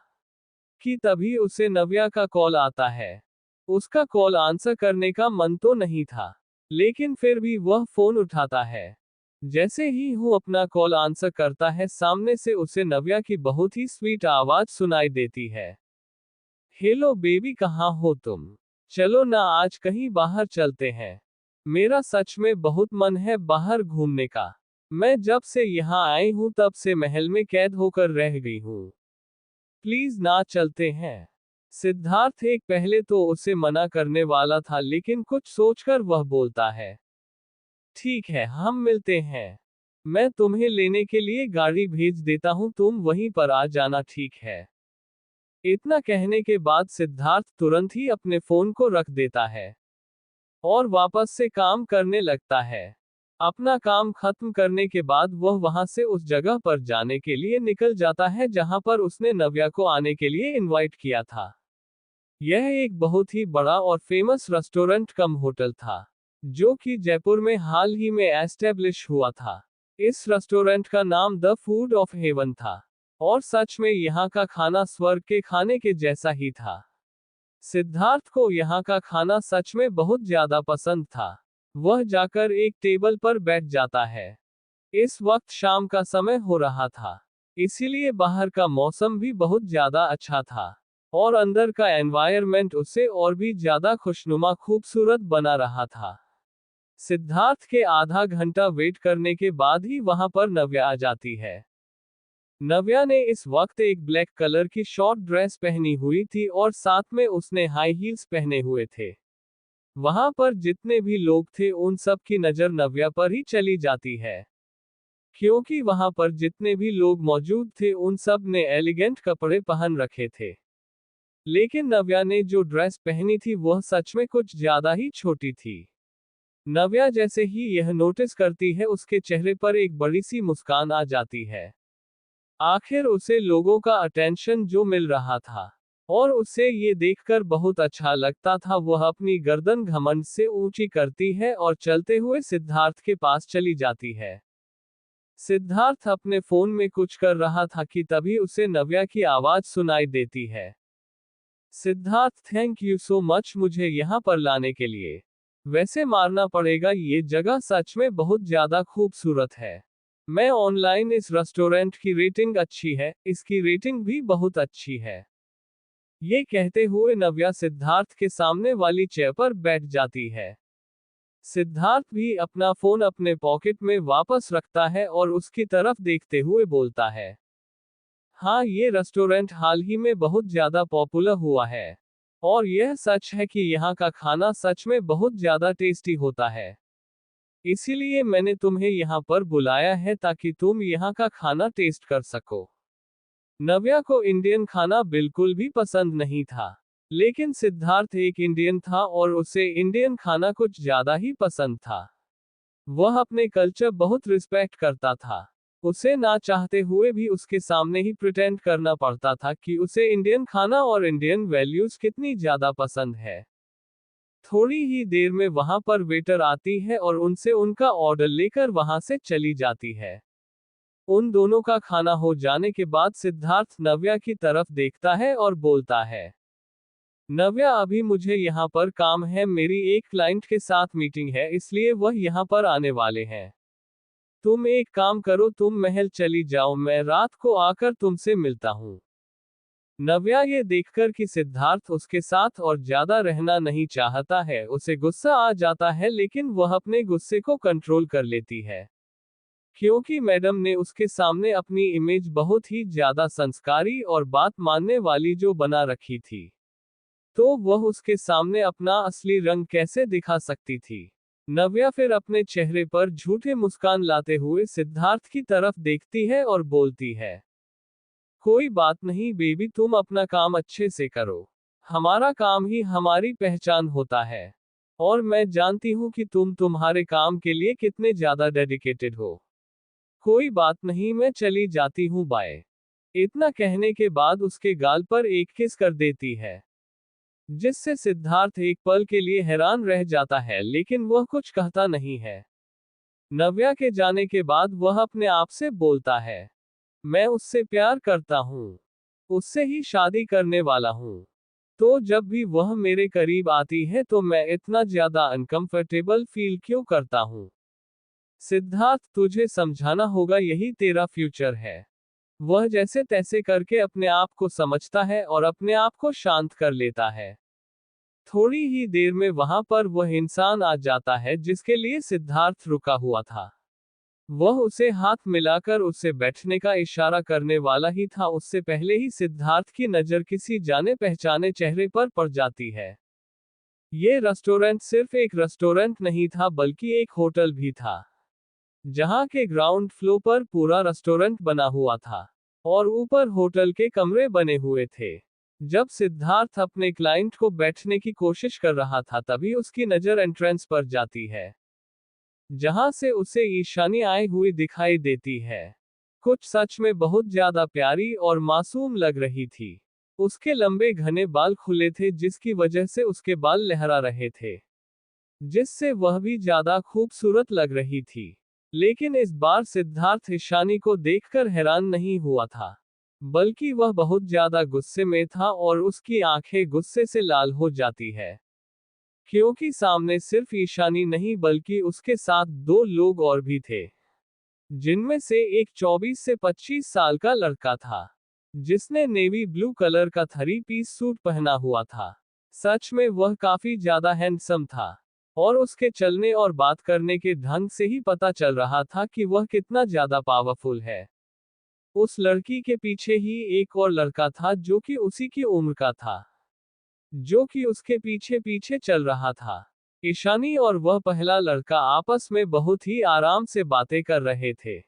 A: कि तभी उसे नव्या का कॉल आता है। उसका कॉल आंसर करने का मन तो नहीं था, लेकिन फिर भी वह फोन उठाता है। जैसे ही वो अपना कॉल आंसर करता है, सामने से उसे नव्या की बहुत ही स्वीट आवाज सुनाई देती है। हेलो बेबी, कहाँ हो तुम? चलो ना, आज कहीं बाहर चलते हैं। मेरा सच में बहुत मन है बाहर घूमने का। मैं जब से यहाँ आई हूँ तब से महल में कैद होकर रह गई हूँ। प्लीज ना, चलते हैं। सिद्धार्थ एक पहले तो उसे मना करने वाला था, लेकिन कुछ सोचकर वह बोलता है, ठीक है, हम मिलते हैं। मैं तुम्हें लेने के लिए गाड़ी भेज देता हूँ, तुम वहीं पर आ जाना, ठीक है? इतना कहने के बाद सिद्धार्थ तुरंत ही अपने फोन को रख देता है और वापस से काम करने लगता है। अपना काम खत्म करने के बाद वह वहां से उस जगह पर जाने के लिए निकल जाता है जहां पर उसने नव्या को आने के लिए इनवाइट किया था। यह एक बहुत ही बड़ा और फेमस रेस्टोरेंट कम होटल था, जो कि जयपुर में हाल ही में एस्टेब्लिश हुआ था। इस रेस्टोरेंट का नाम द फूड ऑफ हेवन था और सच में यहाँ का खाना स्वर्ग के खाने के जैसा ही था। सिद्धार्थ को यहाँ का खाना सच में बहुत ज्यादा पसंद था। वह जाकर एक टेबल पर बैठ जाता है। इस वक्त शाम का समय हो रहा था, इसीलिए बाहर का मौसम भी बहुत ज्यादा अच्छा था और अंदर का एनवायरनमेंट उसे और भी ज्यादा खुशनुमा खूबसूरत बना रहा था। सिद्धार्थ के आधा घंटा वेट करने के बाद ही वहां पर नव्या आ जाती है। नव्या ने इस वक्त एक ब्लैक कलर की शॉर्ट ड्रेस पहनी हुई थी और साथ में उसने हाई हील्स पहने हुए थे। वहां पर जितने भी लोग थे उन सब की नजर नव्या पर ही चली जाती है, क्योंकि वहां पर जितने भी लोग मौजूद थे उन सब ने एलिगेंट कपड़े पहन रखे थे। लेकिन नव्या ने जो ड्रेस पहनी थी वह सच में कुछ ज्यादा ही छोटी थी। नव्या जैसे ही यह नोटिस करती है, उसके चेहरे पर एक बड़ी सी मुस्कान आ जाती है। आखिर उसे लोगों का अटेंशन जो मिल रहा था, और उसे ये देखकर बहुत अच्छा लगता था। वह अपनी गर्दन घमंड से ऊंची करती है और चलते हुए सिद्धार्थ के पास चली जाती है। सिद्धार्थ अपने फोन में कुछ कर रहा था कि तभी उसे नव्या की आवाज सुनाई देती है। Siddharth, thank you so much मुझे यहाँ पर लाने के लिए। वैसे मानना पड़ेगा, ये जगह सच में बहुत ज्यादा खूबसूरत है। मैं ऑनलाइन इस रेस्टोरेंट की रेटिंग अच्छी है, इसकी रेटिंग भी बहुत अच्छी है। ये कहते हुए नव्या सिद्धार्थ के सामने वाली चेयर पर बैठ जाती है। सिद्धार्थ भी अपना फोन अपने पॉकेट में वापस रखता है और उसकी तरफ देखते हुए बोलता है, हाँ, ये रेस्टोरेंट हाल ही में बहुत ज्यादा पॉपुलर हुआ है। और यह सच है कि यहाँ का खाना सच में बहुत ज्यादा टेस्टी होता है। इसीलिए मैंने तुम्हें यहाँ पर बुलाया है ताकि तुम यहाँ का खाना टेस्ट कर सको। नव्या को इंडियन खाना बिल्कुल भी पसंद नहीं था, लेकिन सिद्धार्थ एक इंडियन था और उसे इंडियन खाना कुछ ज्यादा ही पसंद था। वह अपने कल्चर बहुत रिस्पेक्ट करता था। उसे ना चाहते हुए भी उसके सामने ही प्रिटेंड करना पड़ता था कि उसे इंडियन खाना और इंडियन वैल्यूज कितनी ज्यादा पसंद है। थोड़ी ही देर में वहां पर वेटर आती है और उनसे उनका ऑर्डर लेकर वहां से चली जाती है। उन दोनों का खाना हो जाने के बाद सिद्धार्थ नव्या की तरफ देखता है और बोलता है, नव्या, अभी मुझे यहाँ पर काम है, मेरी एक क्लाइंट के साथ मीटिंग है, इसलिए वह यहाँ पर आने वाले हैं। तुम एक काम करो, तुम महल चली जाओ, मैं रात को आकर तुमसे मिलता हूँ। नव्या ये देखकर कि सिद्धार्थ उसके साथ और ज्यादा रहना नहीं चाहता है, उसे गुस्सा आ जाता है, लेकिन वह अपने गुस्से को कंट्रोल कर लेती है। क्योंकि मैडम ने उसके सामने अपनी इमेज बहुत ही ज्यादा संस्कारी और बात मानने वाली जो बना रखी थी, तो वह उसके सामने अपना असली रंग कैसे दिखा सकती थी। नव्या फिर अपने चेहरे पर झूठे मुस्कान लाते हुए सिद्धार्थ की तरफ देखती है और बोलती है, कोई बात नहीं बेबी, तुम अपना काम अच्छे से करो। हमारा काम ही हमारी पहचान होता है। और मैं जानती हूँ कि तुम तुम्हारे काम के लिए कितने ज्यादा डेडिकेटेड हो। कोई बात नहीं, मैं चली जाती हूँ, बाय। इतना कहने के बाद उसके गाल पर एक किस कर देती है, जिससे सिद्धार्थ एक पल के लिए हैरान रह जाता है, लेकिन वह कुछ कहता नहीं है। नव्या के जाने के बाद वह अपने आप से बोलता है, मैं उससे प्यार करता हूँ, उससे ही शादी करने वाला हूँ। तो जब भी वह मेरे करीब आती है तो मैं इतना ज्यादा अनकंफर्टेबल फील क्यों करता हूँ। सिद्धार्थ, तुझे समझाना होगा, यही तेरा फ्यूचर है। वह जैसे तैसे करके अपने आप को समझता है और अपने आप को शांत कर लेता है। थोड़ी ही देर में वहां पर वह इंसान आ जाता है जिसके लिए सिद्धार्थ रुका हुआ था। वह उसे हाथ मिलाकर उसे बैठने का इशारा करने वाला ही था, उससे पहले ही सिद्धार्थ की नजर किसी जाने पहचाने चेहरे पर पड़ जाती है। ये रेस्टोरेंट सिर्फ एक रेस्टोरेंट नहीं था बल्कि एक होटल भी था, जहां के ग्राउंड फ्लोर पर पूरा रेस्टोरेंट बना हुआ था और ऊपर होटल के कमरे बने हुए थे। जब सिद्धार्थ अपने क्लाइंट को बैठने की कोशिश कर रहा था तभी उसकी नजर एंट्रेंस पर जाती है, जहां से उसे ईशानी आई हुई दिखाई देती है। कुछ सच में बहुत ज्यादा प्यारी और मासूम लग रही थी। उसके लंबे घने बाल खुले थे जिसकी वजह से उसके बाल लहरा रहे थे, जिससे वह भी ज्यादा खूबसूरत लग रही थी। लेकिन इस बार सिद्धार्थ ईशानी को देखकर हैरान नहीं हुआ था, बल्कि वह बहुत ज्यादा गुस्से में था और उसकी आंखें गुस्से से लाल हो जाती है। क्योंकि सामने सिर्फ ईशानी नहीं बल्कि उसके साथ दो लोग और भी थे, जिनमें से एक 24 से 25 साल का लड़का था, जिसने नेवी ब्लू कलर का 3 पीस सूट पहना हुआ था। सच में वह काफी ज्यादा हैंडसम था और उसके चलने और बात करने के ढंग से ही पता चल रहा था कि वह कितना ज्यादा पावरफुल है। उस लड़की के पीछे ही एक और लड़का था जो कि उसी की उम्र का था, जो कि उसके पीछे पीछे चल रहा था। ईशानी और वह पहला लड़का आपस में बहुत ही आराम से बातें कर रहे थे।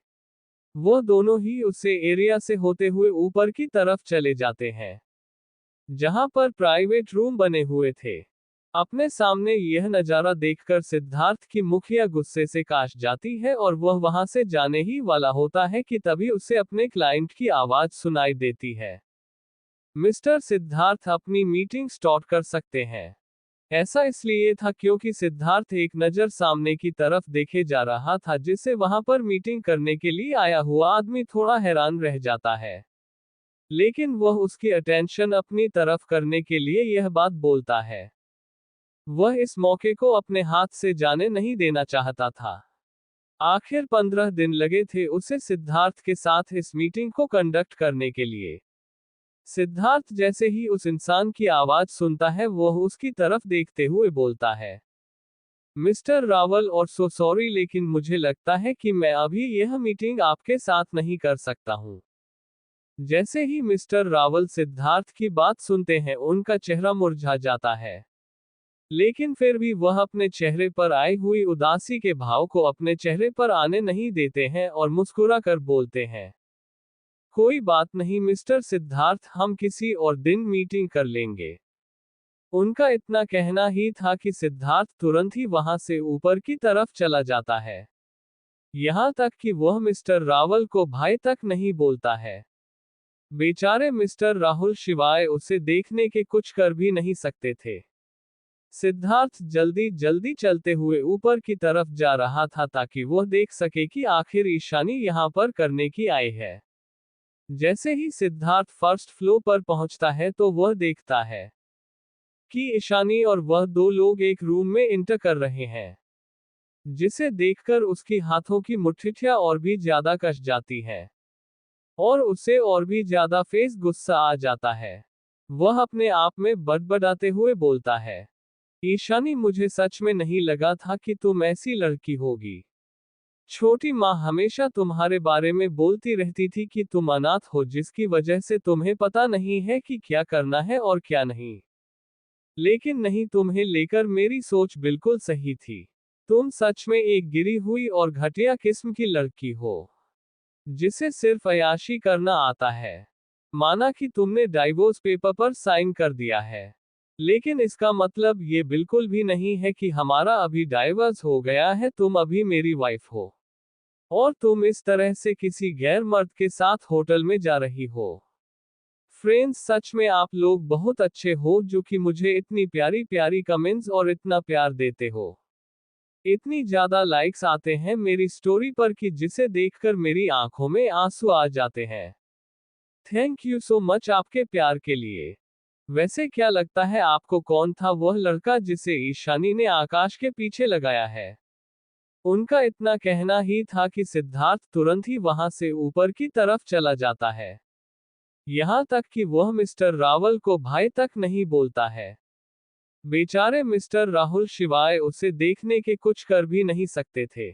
A: वह दोनों ही उसे एरिया से होते हुए ऊपर की तरफ चले जाते हैं, जहां पर प्राइवेट रूम बने हुए थे। अपने सामने यह नजारा देखकर सिद्धार्थ की मुखिया गुस्से से काश जाती है और वह वहां से जाने ही वाला होता है कि तभी उसे अपने क्लाइंट की आवाज सुनाई देती है। मिस्टर सिद्धार्थ अपनी मीटिंग स्टार्ट कर सकते हैं। ऐसा इसलिए था क्योंकि सिद्धार्थ एक नज़र सामने की तरफ देखे जा रहा था, जिससे वहां पर मीटिंग करने के लिए आया हुआ आदमी थोड़ा हैरान रह जाता है। लेकिन वह उसकी अटेंशन अपनी तरफ करने के लिए यह बात बोलता है। वह इस मौके को अपने हाथ से जाने नहीं देना चाहता था। आखिर 15 दिन लगे थे उसे सिद्धार्थ के साथ इस मीटिंग को कंडक्ट करने के लिए। सिद्धार्थ जैसे ही उस इंसान की आवाज सुनता है, वह उसकी तरफ देखते हुए बोलता है, मिस्टर रावल और सो सॉरी, लेकिन मुझे लगता है कि मैं अभी यह मीटिंग आपके साथ नहीं कर सकता हूँ। जैसे ही मिस्टर रावल सिद्धार्थ की बात सुनते हैं, उनका चेहरा मुरझा जाता है। लेकिन फिर भी वह अपने चेहरे पर आई हुई उदासी के भाव को अपने चेहरे पर आने नहीं देते हैं और मुस्कुरा कर बोलते हैं, कोई बात नहीं मिस्टर सिद्धार्थ, हम किसी और दिन मीटिंग कर लेंगे। उनका इतना कहना ही था कि सिद्धार्थ तुरंत ही वहां से ऊपर की तरफ चला जाता है। यहां तक कि वह मिस्टर रावल को भाई तक नहीं बोलता है। बेचारे मिस्टर राहुल शिवाय उसे देखने के कुछ कर भी नहीं सकते थे। सिद्धार्थ जल्दी जल्दी चलते हुए ऊपर की तरफ जा रहा था ताकि वह देख सके कि आखिर ईशानी यहां पर करने की आई है। जैसे ही सिद्धार्थ फर्स्ट फ्लोर पर पहुंचता है तो वह देखता है कि ईशानी और वह दो लोग एक रूम में इंटर कर रहे हैं, जिसे देखकर उसकी हाथों की मुट्ठियां और भी ज्यादा कस जाती हैं और उसे और भी ज्यादा फेस गुस्सा आ जाता है। वह अपने आप में बड़बड़ाते हुए बोलता है, ईशानी, मुझे सच में नहीं लगा था कि तुम ऐसी लड़की होगी। छोटी माँ हमेशा तुम्हारे बारे में बोलती रहती थी कि तुम अनाथ हो, जिसकी वजह से तुम्हें पता नहीं है कि क्या करना है और क्या नहीं। लेकिन नहीं, तुम्हें लेकर मेरी सोच बिल्कुल सही थी। तुम सच में एक गिरी हुई और घटिया किस्म की लड़की हो, जिसे सिर्फ अय्याशी करना आता है। माना कि तुमने डाइवोर्स पेपर पर साइन कर दिया है, लेकिन इसका मतलब ये बिल्कुल भी नहीं है कि हमारा अभी डाइवोर्स हो गया है। तुम अभी मेरी वाइफ हो और तुम इस तरह से किसी गैर मर्द के साथ होटल में जा रही हो। फ्रेंड्स, सच में आप लोग बहुत अच्छे हो जो कि मुझे इतनी प्यारी प्यारी कमेंट्स और इतना प्यार देते हो। इतनी ज्यादा लाइक्स आते हैं मेरी स्टोरी पर कि जिसे देखकर मेरी आंखों में आंसू आ जाते हैं। थैंक यू सो मच आपके प्यार के लिए। वैसे क्या लगता है आपको, कौन था वह लड़का जिसे ईशानी ने आकाश के पीछे लगाया है? उनका इतना कहना ही था कि सिद्धार्थ तुरंत ही वहां से ऊपर की तरफ चला जाता है। यहां तक कि वह मिस्टर रावल को भाई तक नहीं बोलता है। बेचारे मिस्टर राहुल शिवाय उसे देखने के कुछ कर भी नहीं सकते थे।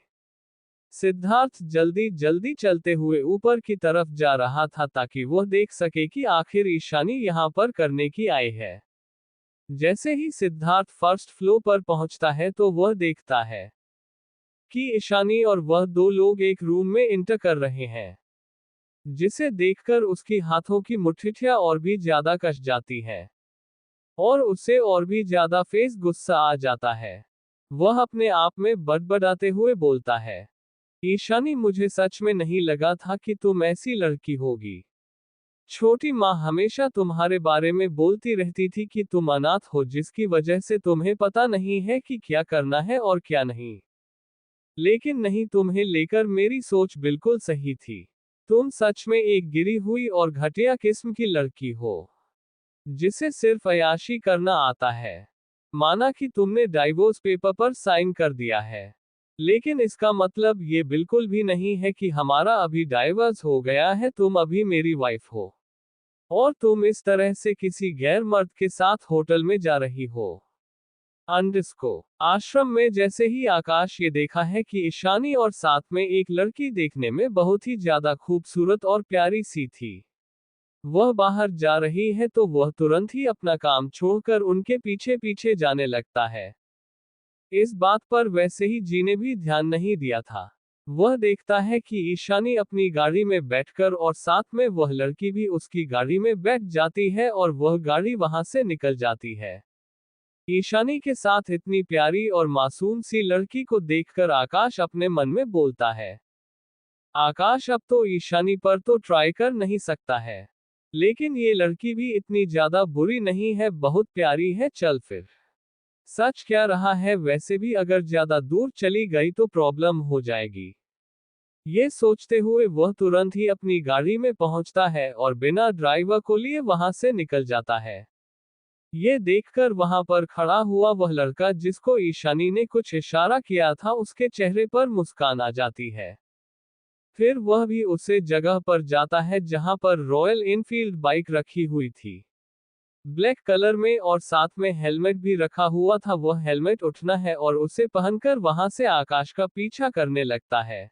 A: सिद्धार्थ जल्दी जल्दी चलते हुए ऊपर की तरफ जा रहा था ताकि वह देख सके कि आखिर ईशानी यहां पर करने की आई है। जैसे ही सिद्धार्थ फर्स्ट फ्लोर पर पहुंचता है तो वह देखता है कि ईशानी और वह दो लोग एक रूम में इंटर कर रहे हैं, जिसे देखकर उसकी हाथों की मुट्ठियां और भी ज्यादा कस जाती हैं और उसे और भी ज्यादा फेस गुस्सा आ जाता है। वह अपने आप में बड़बड़ाते हुए बोलता है, ईशानी, मुझे सच में नहीं लगा था कि तुम ऐसी लड़की होगी। छोटी माँ हमेशा तुम्हारे बारे में बोलती रहती थी कि तुम अनाथ हो, जिसकी वजह से तुम्हें पता नहीं है कि क्या करना है और क्या नहीं। लेकिन नहीं, तुम्हें लेकर मेरी सोच बिल्कुल सही थी। तुम सच में एक गिरी हुई और घटिया किस्म की लड़की हो, जिसे सिर्फ अय्याशी करना आता है। माना कि तुमने डाइवोर्स पेपर पर साइन कर दिया है, लेकिन इसका मतलब ये बिल्कुल भी नहीं है कि हमारा अभी डाइवोर्स हो गया है। तुम अभी मेरी वाइफ हो और तुम इस तरह से किसी गैर मर्द के साथ होटल में जा रही हो। अंडस्को आश्रम में जैसे ही आकाश ये देखा है कि ईशानी और साथ में एक लड़की देखने में बहुत ही ज्यादा खूबसूरत और प्यारी सी थी, वह बाहर जा रही है, तो वह तुरंत ही अपना काम छोड़कर उनके पीछे पीछे जाने लगता है। इस बात पर वैसे ही जी ने भी ध्यान नहीं दिया था। वह देखता है कि ईशानी अपनी गाड़ी में बैठकर और साथ में वह लड़की भी उसकी गाड़ी में बैठ जाती है और वह गाड़ी वहां से निकल जाती है। ईशानी के साथ इतनी प्यारी और मासूम सी लड़की को देखकर आकाश अपने मन में बोलता है, आकाश अब तो ईशानी पर तो ट्राई कर नहीं सकता है। लेकिन ये लड़की भी इतनी ज्यादा बुरी नहीं है, बहुत प्यारी है, चल फिर। सच क्या रहा है, वैसे भी अगर ज्यादा दूर चली गई तो प्रॉब्लम हो जाएगी। ये सोचते हुए वह तुरंत ही अपनी गाड़ी में पहुंचता है और बिना ड्राइवर को लिए वहां से निकल जाता है। ये देखकर वहां पर खड़ा हुआ वह लड़का जिसको ईशानी ने कुछ इशारा किया था, उसके चेहरे पर मुस्कान आ जाती है। फिर वह भी उसे जगह पर जाता है जहां पर रॉयल इनफील्ड बाइक रखी हुई थी, ब्लैक कलर में, और साथ में हेलमेट भी रखा हुआ था। वह हेलमेट उठना है और उसे पहनकर वहां से आकाश का पीछा करने लगता है।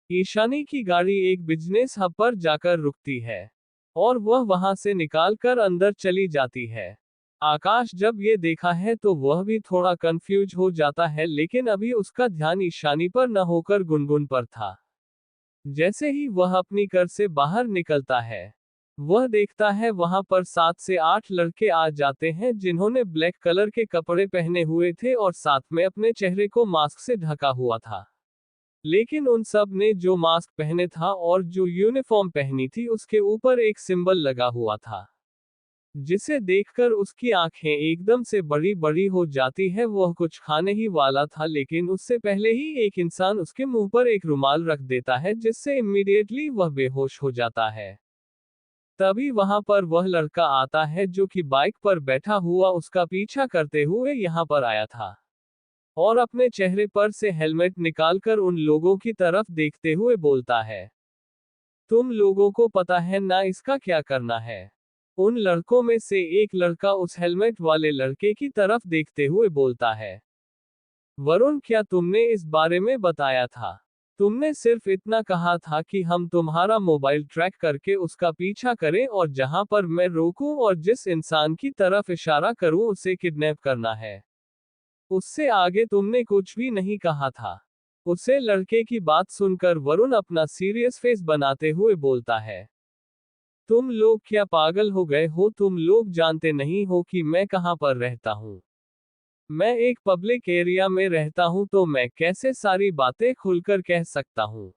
A: ईशानी की गाड़ी एक बिजनेस हब पर जाकर रुकती है और वह वहां से निकालकर अंदर चली जाती है। आकाश जब ये देखा है तो वह भी थोड़ा कंफ्यूज हो जाता है, लेकिन अभी उसका ध्यान ईशानी पर न होकर गुनगुन पर था। जैसे ही वह अपनी कार से बाहर निकलता है, वह देखता है वहां पर 7 से 8 लड़के आ जाते हैं जिन्होंने ब्लैक कलर के कपड़े पहने हुए थे और साथ में अपने चेहरे को मास्क से ढका हुआ था। लेकिन उन सब ने जो मास्क पहने था और जो यूनिफॉर्म पहनी थी उसके ऊपर एक सिंबल लगा हुआ था, जिसे देखकर उसकी आंखें एकदम से बड़ी बड़ी हो जाती है। वह कुछ खाने ही वाला था, लेकिन उससे पहले ही एक इंसान उसके मुंह पर एक रुमाल रख देता है, जिससे इमीडिएटली वह बेहोश हो जाता है। तभी वहां पर वह लड़का आता है जो कि बाइक पर बैठा हुआ उसका पीछा करते हुए यहाँ पर आया था, और अपने चेहरे पर से हेलमेट निकालकर उन लोगों की तरफ देखते हुए बोलता है, तुम लोगों को पता है ना इसका क्या करना है। उन लड़कों में से एक लड़का उस हेलमेट वाले लड़के की तरफ देखते हुए बोलता है, वरुण, क्या तुमने इस बारे में बताया था? तुमने सिर्फ इतना कहा था कि हम तुम्हारा मोबाइल ट्रैक करके उसका पीछा करें और जहां पर मैं रोकूं और जिस इंसान की तरफ इशारा करूं उसे किडनैप करना है। उससे आगे तुमने कुछ भी नहीं कहा था। उसे लड़के की बात सुनकर वरुण अपना सीरियस फेस बनाते हुए बोलता है, तुम लोग क्या पागल हो गए हो? तुम लोग जानते नहीं हो कि मैं कहां पर रहता हूं? मैं एक पब्लिक एरिया में रहता हूं, तो मैं कैसे सारी बातें खुलकर कह सकता हूं?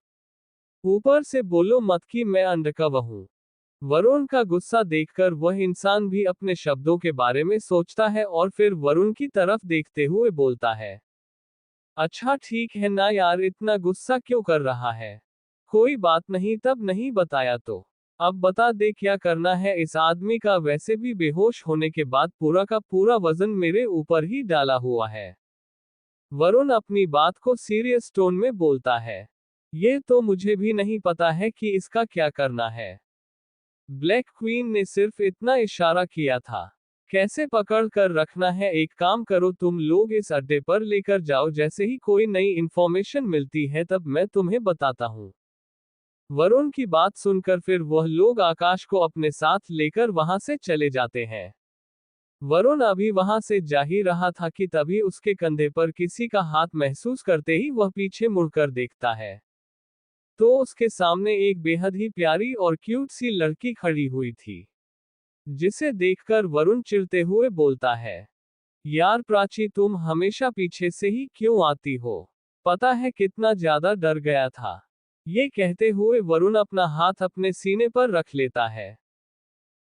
A: ऊपर से बोलो मत कि मैं अंडरकवर हूं। वरुण का गुस्सा देखकर वह इंसान भी अपने शब्दों के बारे में सोचता है और फिर वरुण की तरफ देखते हुए बोलता है, अच्छा ठीक है ना यार, इतना गुस्सा क्यों कर रहा है? कोई बात नहीं, तब नहीं बताया तो अब बता दे क्या करना है। इस आदमी का वैसे भी बेहोश होने के बाद पूरा का पूरा वजन मेरे ऊपर ही डाला हुआ है। वरुण अपनी बात को सीरियस टोन में बोलता है, ये तो मुझे भी नहीं पता है कि इसका क्या करना है। ब्लैक क्वीन ने सिर्फ इतना इशारा किया था, कैसे पकड़ कर रखना है। एक काम करो, तुम लोग इस अड्डे पर लेकर जाओ, जैसे ही कोई नई इंफॉर्मेशन मिलती है तब मैं तुम्हें बताता हूँ। वरुण की बात सुनकर फिर वह लोग आकाश को अपने साथ लेकर वहां से चले जाते हैं। वरुण अभी वहां से जा ही रहा था कि तभी उसके कंधे पर किसी का हाथ महसूस करते ही वह पीछे मुड़कर देखता है, तो उसके सामने एक बेहद ही प्यारी और क्यूट सी लड़की खड़ी हुई थी, जिसे देखकर वरुण चिढ़ते हुए बोलता है, यार प्राची, तुम हमेशा पीछे से ही क्यों आती हो? पता है कितना ज्यादा डर गया था। ये कहते हुए वरुण अपना हाथ अपने सीने पर रख लेता है,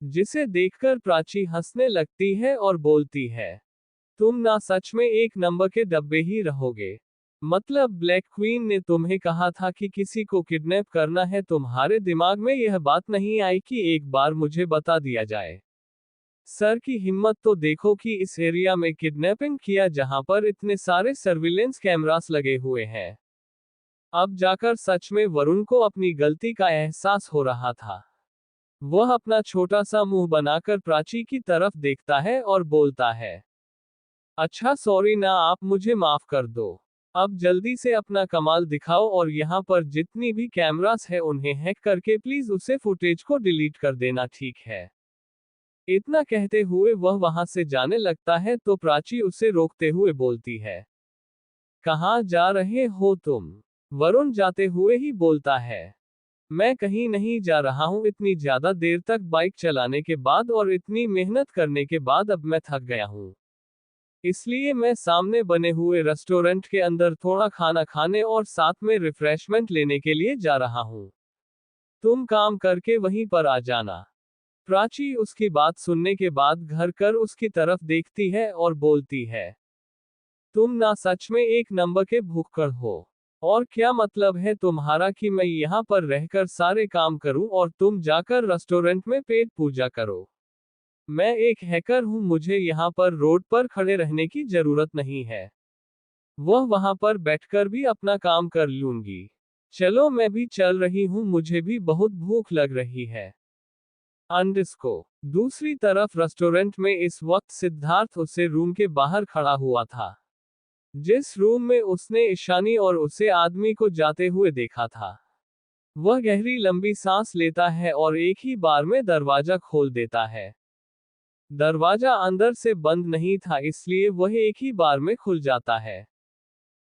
A: जिसे देखकर प्राची हंसने लगती है और बोलती है, तुम ना सच में एक नंबर के डब्बे ही रहोगे। मतलब ब्लैक क्वीन ने तुम्हें कहा था कि किसी को किडनैप करना है, तुम्हारे दिमाग में यह बात नहीं आई कि एक बार मुझे बता दिया जाए? सर की हिम्मत तो देखो कि इस एरिया में किडनैपिंग किया जहां पर इतने सारे सर्विलेंस कैमरास लगे हुए हैं। अब जाकर सच में वरुण को अपनी गलती का एहसास हो रहा था। वह अपना छोटा सा मुंह बनाकर प्राची की तरफ देखता है और बोलता है, अच्छा सॉरी ना, आप मुझे माफ कर दो। अब जल्दी से अपना कमाल दिखाओ और यहाँ पर जितनी भी कैमरास है उन्हें हैक करके प्लीज उसे फुटेज को डिलीट कर देना, ठीक है? इतना कहते हुए वह वहां से जाने लगता है तो प्राची उसे रोकते हुए बोलती है, कहाँ जा रहे हो तुम? वरुण जाते हुए ही बोलता है, मैं कहीं नहीं जा रहा हूँ। इतनी ज्यादा देर तक बाइक चलाने के बाद और इतनी मेहनत करने के बाद अब मैं थक गया हूँ, इसलिए मैं सामने बने हुए रेस्टोरेंट के अंदर थोड़ा खाना खाने और साथ में रिफ्रेशमेंट लेने के लिए जा रहा हूँ। तुम काम करके वहीं पर आ जाना। प्राची उसकी बात सुनने के बाद घर कर उसकी तरफ देखती है और बोलती है, तुम ना सच में एक नंबर के भुक्कड़ हो। और क्या मतलब है तुम्हारा कि मैं यहाँ पर रहकर सारे काम करूं और तुम जाकर रेस्टोरेंट में पेट पूजा करो। मैं एक हैकर हूं, मुझे यहाँ पर रोड पर खड़े रहने की जरूरत नहीं है। वह वहां पर बैठकर भी अपना काम कर लूंगी। चलो मैं भी चल रही हूँ, मुझे भी बहुत भूख लग रही है। अंडस्को दूसरी तरफ रेस्टोरेंट में इस वक्त सिद्धार्थ उसे रूम के बाहर खड़ा हुआ था, जिस रूम में उसने ईशानी और उसे आदमी को जाते हुए देखा था। वह गहरी लंबी सांस लेता है और एक ही बार में दरवाजा खोल देता है। दरवाजा अंदर से बंद नहीं था, इसलिए वह एक ही बार में खुल जाता है।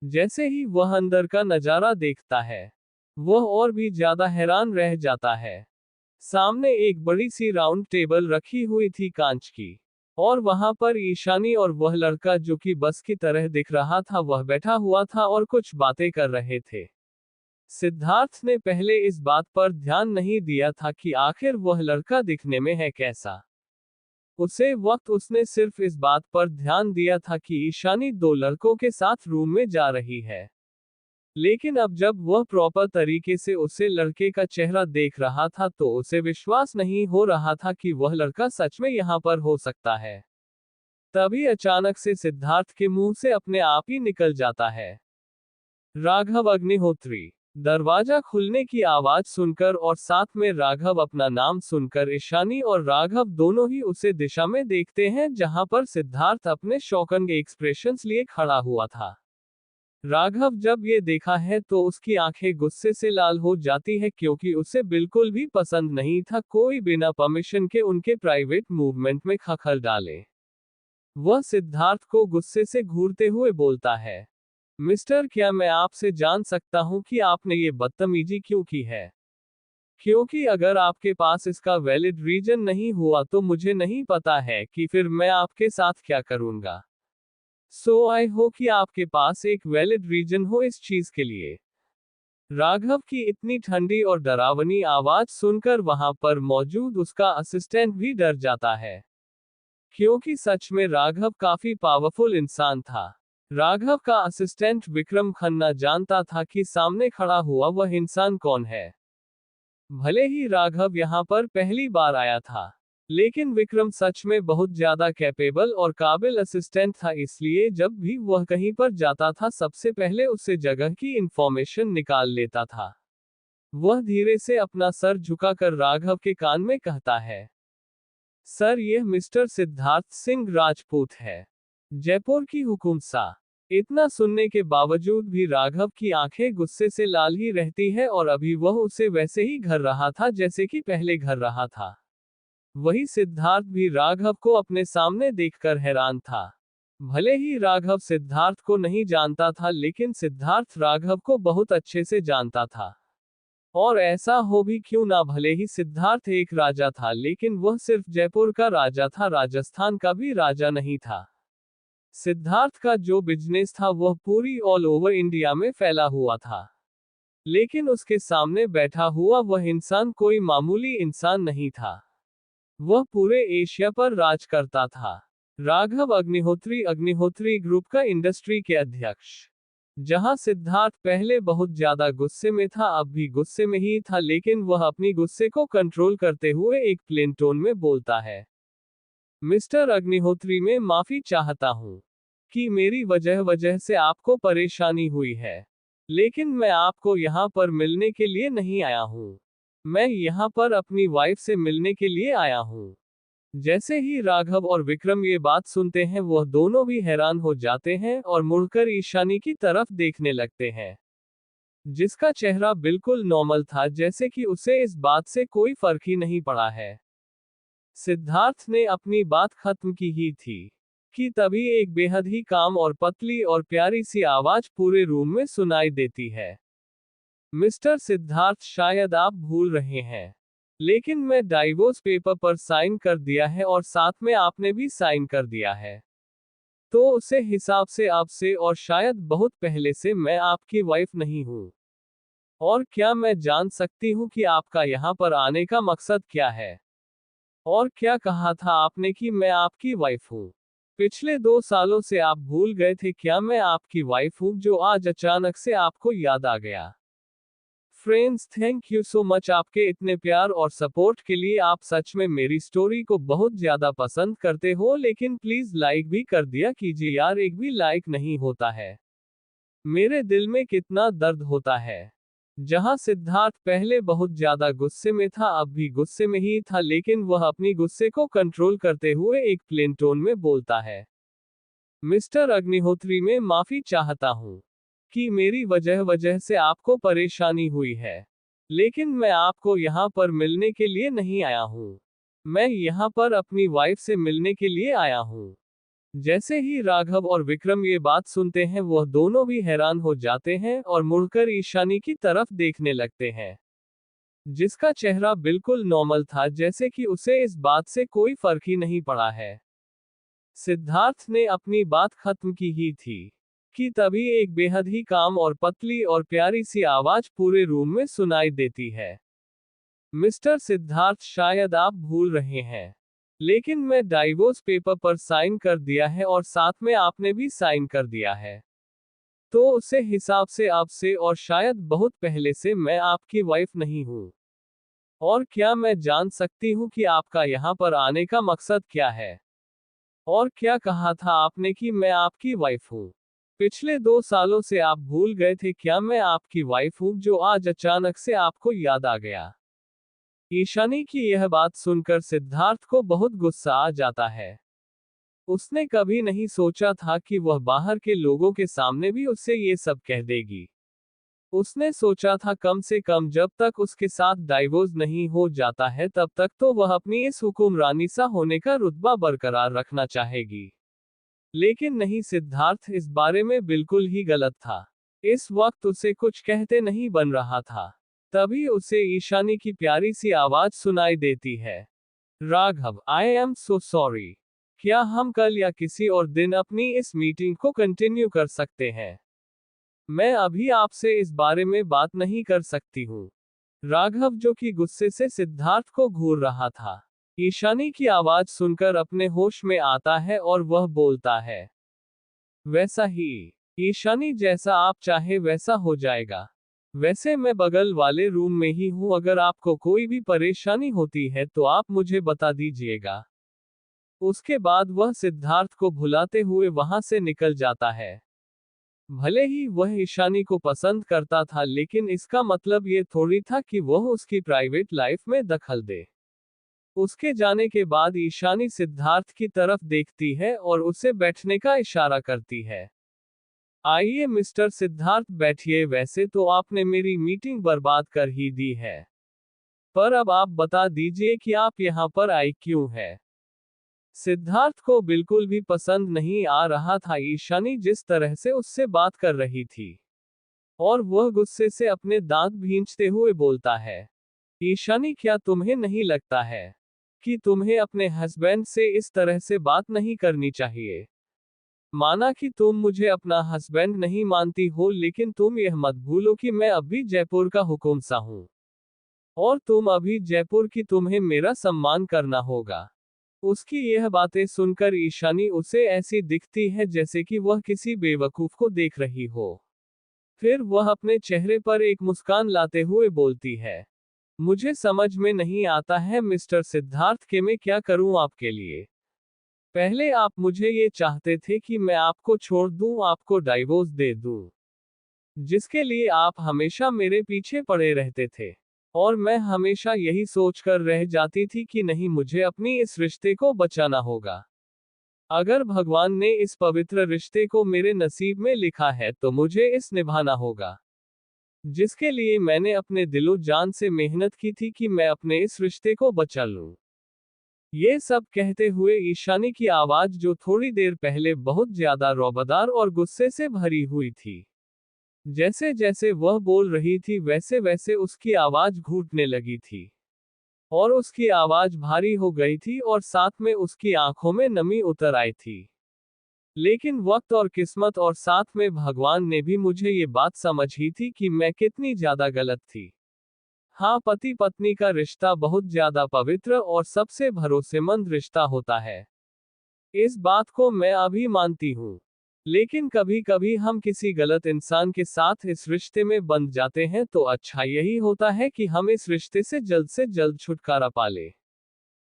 A: जैसे ही वह अंदर का नजारा देखता है, वह और भी ज्यादा हैरान रह जाता है। सामने एक बड़ी सी राउंड टेबल रखी हुई थी कांच की, और वहां पर ईशानी और वह लड़का जो कि बस की तरह दिख रहा था वह बैठा हुआ था और कुछ बातें कर रहे थे। सिद्धार्थ ने पहले इस बात पर ध्यान नहीं दिया था कि आखिर वह लड़का दिखने में है कैसा। उसे वक्त उसने सिर्फ इस बात पर ध्यान दिया था कि ईशानी दो लड़कों के साथ रूम में जा रही है। लेकिन अब जब वह प्रॉपर तरीके से उसे लड़के का चेहरा देख रहा था तो उसे विश्वास नहीं हो रहा था कि वह लड़का सच में यहाँ पर हो सकता है। तभी अचानक से सिद्धार्थ के मुंह से अपने आप ही निकल जाता है, राघव अग्निहोत्री। दरवाजा खुलने की आवाज सुनकर और साथ में राघव अपना नाम सुनकर ईशानी और राघव दोनों ही उसे दिशा में देखते हैं जहां पर सिद्धार्थ अपने शॉकिंग एक्सप्रेशंस लिए खड़ा हुआ था। राघव जब ये देखा है तो उसकी आंखें गुस्से से लाल हो जाती है, क्योंकि उसे बिल्कुल भी पसंद नहीं था कोई बिना परमिशन के उनके प्राइवेट मूवमेंट में दखल डाले। वह सिद्धार्थ को गुस्से से घूरते हुए बोलता है, मिस्टर, क्या मैं आपसे जान सकता हूं कि आपने ये बदतमीजी क्यों की है? क्योंकि अगर आपके पास इसका वैलिड रीजन नहीं हुआ तो मुझे नहीं पता है कि फिर मैं आपके साथ क्या करूंगा। सो आई हो कि आपके पास एक वैलिड रीजन हो इस चीज के लिए। राघव की इतनी ठंडी और डरावनी आवाज सुनकर वहां पर मौजूद उसका असिस्टेंट भी डर जाता है, क्योंकि सच में राघव काफी पावरफुल इंसान था। राघव का असिस्टेंट विक्रम खन्ना जानता था कि सामने खड़ा हुआ वह इंसान कौन है। भले ही राघव यहाँ पर पहली बार आया था, लेकिन विक्रम सच में बहुत ज्यादा कैपेबल और काबिल असिस्टेंट था, इसलिए जब भी वह कहीं पर जाता था सबसे पहले उससे जगह की इंफॉर्मेशन निकाल लेता था। वह धीरे से अपना सर झुकाकर राघव के कान में कहता है, सर, यह मिस्टर सिद्धार्थ सिंह राजपूत है, जयपुर की हुकुमसा। इतना सुनने के बावजूद भी राघव की आंखें गुस्से से लाल ही रहती है और अभी वह उसे वैसे ही घर रहा था जैसे कि पहले घर रहा था। वही सिद्धार्थ भी राघव को अपने सामने देखकर हैरान था। भले ही राघव सिद्धार्थ को नहीं जानता था, लेकिन सिद्धार्थ राघव को बहुत अच्छे से जानता था। और ऐसा हो भी क्यों ना, भले ही सिद्धार्थ एक राजा था लेकिन वह सिर्फ जयपुर का राजा था, राजस्थान का भी राजा नहीं था। सिद्धार्थ का जो बिजनेस था वह पूरी ऑल ओवर इंडिया में फैला हुआ था। लेकिन उसके सामने बैठा हुआ वह इंसान कोई मामूली इंसान नहीं था, वह पूरे एशिया पर राज करता था। राघव अग्निहोत्री, अग्निहोत्री ग्रुप का इंडस्ट्री के अध्यक्ष। जहां सिद्धार्थ पहले बहुत ज्यादा गुस्से में था, अब भी गुस्से में ही था, लेकिन वह अपनी गुस्से को कंट्रोल करते हुए एक प्लेन टोन में बोलता है, मिस्टर अग्निहोत्री, मैं माफी चाहता हूं कि मेरी वजह से आपको परेशानी हुई है, लेकिन मैं आपको यहां पर मिलने के लिए नहीं आया हूं। मैं यहां पर अपनी वाइफ से मिलने के लिए आया हूं। जैसे ही राघव और विक्रम ये बात सुनते हैं वह दोनों भी हैरान हो जाते हैं और मुड़कर ईशानी की तरफ देखने लगते हैं, जिसका चेहरा बिल्कुल नॉर्मल था, जैसे कि उसे इस बात से कोई फर्क ही नहीं पड़ा है। सिद्धार्थ ने अपनी बात खत्म की ही थी कि तभी एक बेहद ही काम और पतली और प्यारी सी आवाज पूरे रूम में सुनाई देती है, मिस्टर सिद्धार्थ, शायद आप भूल रहे हैं, लेकिन मैं डाइवोर्स पेपर पर साइन कर दिया है और साथ में आपने भी साइन कर दिया है। तो उसे हिसाब से आपसे और शायद बहुत पहले से मैं आपकी वाइफ नहीं हूं। और क्या मैं जान सकती हूं कि आपका यहां पर आने का मकसद क्या है? और क्या कहा था आपने कि मैं आपकी वाइफ हूँ? पिछले 2 सालों से आप भूल गए थे क्या मैं आपकी वाइफ हूँ जो आज अचानक से आपको याद आ गया? Friends, thank you so much आपके इतने प्यार और सपोर्ट के लिए। आप सच में मेरी स्टोरी को बहुत ज्यादा पसंद करते हो, लेकिन प्लीज लाइक भी कर दिया कीजिए यार, एक भी लाइक नहीं होता है। मेरे दिल में कितना दर्द होता है। जहां सिद्धार्थ पहले बहुत ज्यादा गुस्से में था, अब भी गुस्से में ही था, लेकिन वह अपनी गुस्से को कंट्रोल करते हुए एक प्लेन टोन में बोलता है, मिस्टर अग्निहोत्री, मैं माफी चाहता हूँ कि मेरी वजह वजह से आपको परेशानी हुई है। लेकिन मैं आपको यहाँ पर मिलने के लिए नहीं आया हूँ। मैं यहाँ पर अपनी वाइफ से मिलने के लिए आया हूँ। जैसे ही राघव और विक्रम ये बात सुनते हैं, वह दोनों भी हैरान हो जाते हैं और मुड़कर ईशानी की तरफ देखने लगते हैं, जिसका चेहरा बिल्कुल नॉर्मल था, जैसे कि उसे इस बात से कोई फर्क ही नहीं पड़ा है। सिद्धार्थ ने अपनी बात खत्म की ही थी कि तभी एक बेहद ही काम और पतली और प्यारी सी आवाज पूरे रूम में सुनाई देती है, मिस्टर सिद्धार्थ, शायद आप भूल रहे हैं, लेकिन मैं डाइवोर्स पेपर पर साइन कर दिया है और साथ में आपने भी साइन कर दिया है। तो उसे हिसाब से आपसे और शायद बहुत पहले से मैं आपकी वाइफ नहीं हूँ। और क्या मैं जान सकती हूँ कि आपका यहाँ पर आने का मकसद क्या है? और क्या कहा था आपने कि मैं आपकी वाइफ हूँ? पिछले 2 सालों से आप भूल गए थे क्या मैं आपकी वाइफ हूँ जो आज अचानक से आपको याद आ गया? ईशानी की यह बात सुनकर सिद्धार्थ को बहुत गुस्सा आ जाता है। उसने कभी नहीं सोचा था कि वह बाहर के लोगों के सामने भी उससे ये सब कह देगी। उसने सोचा था कम से कम जब तक उसके साथ डाइवोर्स नहीं हो जाता है, तब तक तो वह अपनी इस हुक्मरानी सा होने का रुतबा बरकरार रखना चाहेगी। लेकिन नहीं, सिद्धार्थ इस बारे में बिल्कुल ही गलत था। इस वक्त उसे कुछ कहते नहीं बन रहा था। तभी उसे ईशानी की प्यारी सी आवाज सुनाई देती है, Raghav, I am so sorry. क्या हम कल या किसी और दिन अपनी इस मीटिंग को कंटिन्यू कर सकते हैं? मैं अभी आपसे इस बारे में बात नहीं कर सकती हूँ। राघव, जो कि गुस्से से सिद्धार्थ को घूर रहा था, ईशानी की आवाज सुनकर अपने होश में आता है और वह बोलता है, वैसा ही ईशानी, जैसा आप चाहे वैसा हो जाएगा। वैसे मैं बगल वाले रूम में ही हूँ, अगर आपको कोई भी परेशानी होती है तो आप मुझे बता दीजिएगा। उसके बाद वह सिद्धार्थ को भुलाते हुए वहां से निकल जाता है। भले ही वह ईशानी को पसंद करता था, लेकिन इसका मतलब ये थोड़ी था कि वह उसकी प्राइवेट लाइफ में दखल दे। उसके जाने के बाद ईशानी सिद्धार्थ की तरफ देखती है और उसे बैठने का इशारा करती है। आइए मिस्टर सिद्धार्थ, बैठिए। वैसे तो आपने मेरी मीटिंग बर्बाद कर ही दी है, पर अब आप बता दीजिए कि आप यहाँ पर आई क्यों है? सिद्धार्थ को बिल्कुल भी पसंद नहीं आ रहा था ईशानी जिस तरह से उससे बात कर रही थी, और वह गुस्से से अपने दांत भींचते हुए बोलता है, ईशानी, क्या तुम्हें नहीं लगता है कि तुम्हें अपने हस्बैंड से इस तरह से बात नहीं करनी चाहिए? माना कि तुम मुझे अपना हस्बैंड नहीं मानती हो, लेकिन तुम यह मत भूलो कि मैं अभी जयपुर का हुकुमसा हूँ, और तुम अभी जयपुर की, तुम्हें मेरा सम्मान करना होगा। उसकी यह बातें सुनकर ईशानी उसे ऐसी दिखती है जैसे कि वह किसी बेवकूफ को देख रही हो। फिर वह अपने चेहरे पर एक मुस्कान लाते हुए बोलती है, मुझे समझ में नहीं आता है मिस्टर सिद्धार्थ कि मैं क्या करूं आपके लिए। पहले आप मुझे ये चाहते थे कि मैं आपको छोड़ दूं, आपको डाइवोर्स दे दूं, जिसके लिए आप हमेशा मेरे पीछे पड़े रहते थे। और मैं हमेशा यही सोचकर रह जाती थी कि नहीं, मुझे अपनी इस रिश्ते को बचाना होगा। अगर भगवान ने इस पवित्र रिश्ते को मेरे नसीब में लिखा है तो मुझे इस निभाना होगा, जिसके लिए मैंने अपने दिलो जान से मेहनत की थी कि मैं अपने इस रिश्ते को बचा लूं। ये सब कहते हुए ईशानी की आवाज, जो थोड़ी देर पहले बहुत ज्यादा रौबदार और गुस्से से भरी हुई थी, जैसे जैसे वह बोल रही थी वैसे वैसे उसकी आवाज घूटने लगी थी, और उसकी आवाज भारी हो गई थी और साथ में उसकी आंखों में नमी उतर आई थी। लेकिन वक्त और किस्मत और साथ में भगवान ने भी मुझे ये बात समझी थी कि मैं कितनी ज्यादा गलत थी। हाँ, पति पत्नी का रिश्ता बहुत ज्यादा पवित्र और सबसे भरोसेमंद रिश्ता होता है। इस बात को मैं अभी मानती हूँ। लेकिन कभी कभी हम किसी गलत इंसान के साथ इस रिश्ते में बंध जाते हैं, तो अच्छा यही होता है कि हम इस रिश्ते से जल्द छुटकारा पा ले,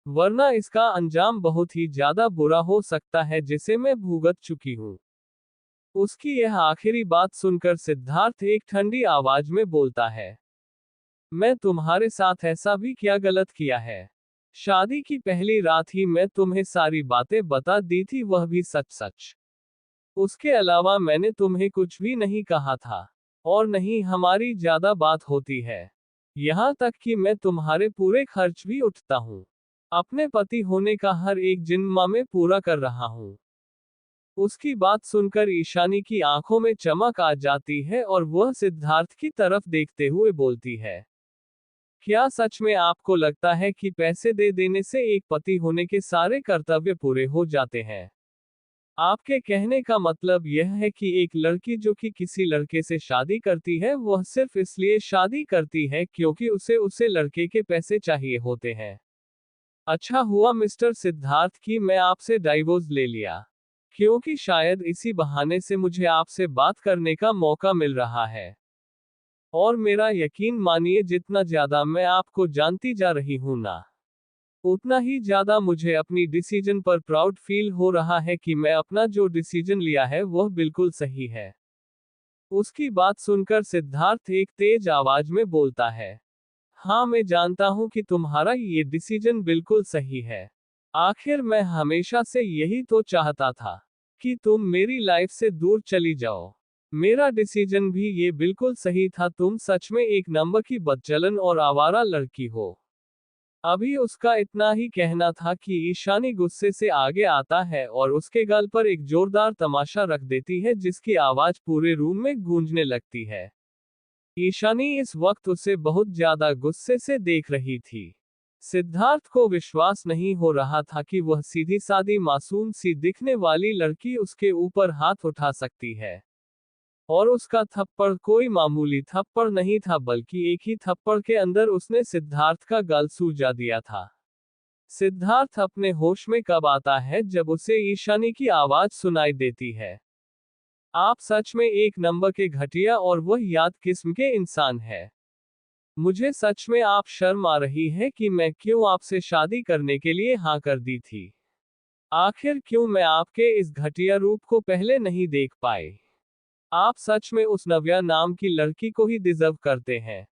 A: वरना इसका अंजाम बहुत ही ज्यादा बुरा हो सकता है, जिसे मैं भुगत चुकी हूँ। उसकी यह आखिरी बात सुनकर सिद्धार्थ एक ठंडी आवाज में बोलता है, मैं तुम्हारे साथ ऐसा भी क्या गलत किया है? शादी की पहली रात ही मैं तुम्हें सारी बातें बता दी थी, वह भी सच सच। उसके अलावा मैंने तुम्हें कुछ भी नहीं कहा था। और नहीं हमारी ज्यादा बात होती है। यहाँ तक कि मैं तुम्हारे पूरे खर्च भी उठता हूँ। अपने पति होने का हर एक जिम्मा में पूरा कर रहा हूँ। उसकी बात सुनकर ईशानी की आंखों में चमक आ जाती है और वह सिद्धार्थ की तरफ देखते हुए बोलती है, क्या सच में आपको लगता है कि पैसे दे देने से एक पति होने के सारे कर्तव्य पूरे हो जाते हैं? आपके कहने का मतलब यह है कि एक लड़की जो कि किसी लड़के से शादी करती है, वह सिर्फ इसलिए शादी करती है क्योंकि उसे लड़के के पैसे चाहिए होते हैं। अच्छा हुआ मिस्टर सिद्धार्थ कि मैं आपसे डाइवोर्स ले लिया, क्योंकि शायद इसी बहाने से मुझे आपसे बात करने का मौका मिल रहा है। और मेरा यकीन मानिए, जितना ज्यादा मैं आपको जानती जा रही हूं ना, उतना ही ज्यादा मुझे अपनी डिसीजन पर प्राउड फील हो रहा है कि मैं अपना जो डिसीजन लिया है वह बिल्कुल सही है। उसकी बात सुनकर सिद्धार्थ एक तेज आवाज में बोलता है, हाँ मैं जानता हूं कि तुम्हारा ये डिसीजन बिल्कुल सही है। आखिर मैं हमेशा से यही तो चाहता था कि तुम मेरी लाइफ से दूर चली जाओ। मेरा डिसीजन भी ये बिल्कुल सही था, तुम सच में एक नंबर की बदचलन और आवारा लड़की हो। अभी उसका इतना ही कहना था कि ईशानी गुस्से से आगे आता है और उसके गाल पर एक जोरदार तमाशा रख देती है, जिसकी आवाज पूरे रूम में गूंजने लगती है। ईशानी इस वक्त उसे बहुत ज्यादा गुस्से से देख रही थी। सिद्धार्थ को विश्वास नहीं हो रहा था कि वह सीधी सादी मासूम सी दिखने वाली लड़की उसके ऊपर हाथ उठा सकती है। और उसका थप्पड़ कोई मामूली थप्पड़ नहीं था, बल्कि एक ही थप्पड़ के अंदर उसने सिद्धार्थ का गाल सूजा दिया था। सिद्धार्थ अपने होश में कब आता है, जब उसे ईशानी की आवाज सुनाई देती है, आप सच में एक नंबर के घटिया और वह याद किस्म के इंसान है। मुझे सच में आप शर्म आ रही है कि मैं क्यों आपसे शादी करने के लिए हाँ कर दी थी। आखिर क्यों मैं आपके इस घटिया रूप को पहले नहीं देख पाई। आप सच में उस नव्या नाम की लड़की को ही डिजर्व करते हैं,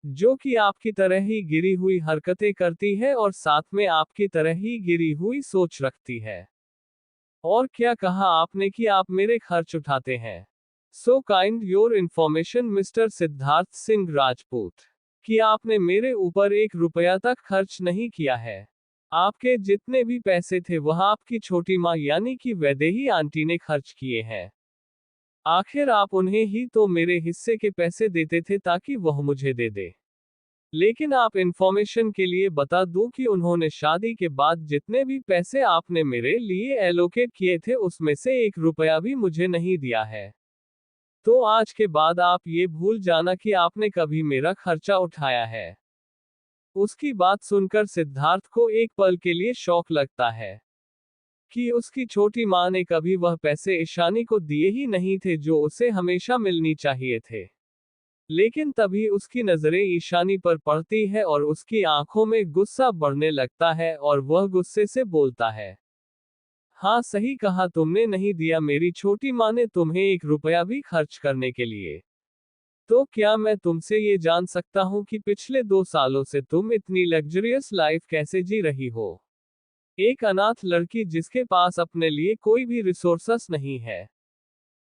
A: जो कि आपकी तरह ही गिरी हुई हरकतें करती है और साथ में आपकी तरह ही गिरी हुई सोच रखती है। और क्या कहा आपने कि आप मेरे खर्च उठाते हैं? So kind your information mister Siddharth Singh Rajput, कि आपने मेरे ऊपर एक रुपया तक खर्च नहीं किया है। आपके जितने भी पैसे थे वह आपकी छोटी माँ यानी कि वैदेही आंटी ने खर्च किए हैं। आखिर आप उन्हें ही तो मेरे हिस्से के पैसे देते थे ताकि वह मुझे दे दे। लेकिन आप इंफॉर्मेशन के लिए बता दूं कि उन्होंने शादी के बाद जितने भी पैसे आपने मेरे लिए एलोकेट किए थे, उसमें से एक रुपया भी मुझे नहीं दिया है। तो आज के बाद आप ये भूल जाना कि आपने कभी मेरा खर्चा उठाया है। उसकी बात सुनकर सिद्धार्थ को एक पल के लिए शौक लगता है कि उसकी छोटी माँ ने कभी वह पैसे ईशानी को दिए ही नहीं थे जो उसे हमेशा मिलनी चाहिए थे। लेकिन तभी उसकी नजरें ईशानी पर पड़ती है और उसकी आंखों में गुस्सा बढ़ने लगता है और वह गुस्से से बोलता है, हाँ सही कहा तुमने, नहीं दिया मेरी छोटी माँ ने तुम्हें एक रुपया भी खर्च करने के लिए। तो क्या मैं तुमसे ये जान सकता हूँ कि पिछले 2 सालों से तुम इतनी लग्जरियस लाइफ कैसे जी रही हो? एक अनाथ लड़की जिसके पास अपने लिए कोई भी रिसोर्सेस नहीं है।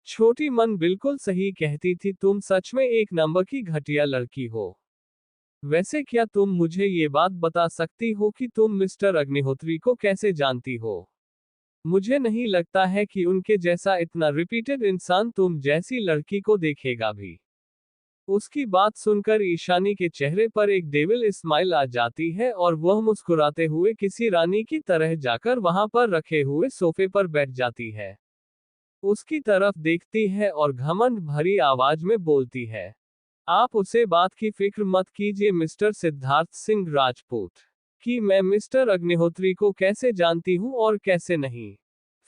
A: छोटी मन बिल्कुल सही कहती थी, तुम सच में एक नंबर की घटिया लड़की हो। वैसे क्या तुम मुझे ये बात बता सकती हो कि तुम मिस्टर अग्निहोत्री को कैसे जानती हो? मुझे नहीं लगता है कि उनके जैसा इतना रिपीटेड इंसान तुम जैसी लड़की को देखेगा भी। उसकी बात सुनकर ईशानी के चेहरे पर एक डेविल स्माइल आ जाती है और वह मुस्कुराते हुए किसी रानी की तरह जाकर वहां पर रखे हुए सोफे पर बैठ जाती है। उसकी तरफ देखती है और घमंड भरी आवाज में बोलती है, आप उसे बात की फिक्र मत कीजिए मिस्टर सिद्धार्थ सिंह राजपूत, कि मैं मिस्टर अग्निहोत्री को कैसे जानती हूँ और कैसे नहीं।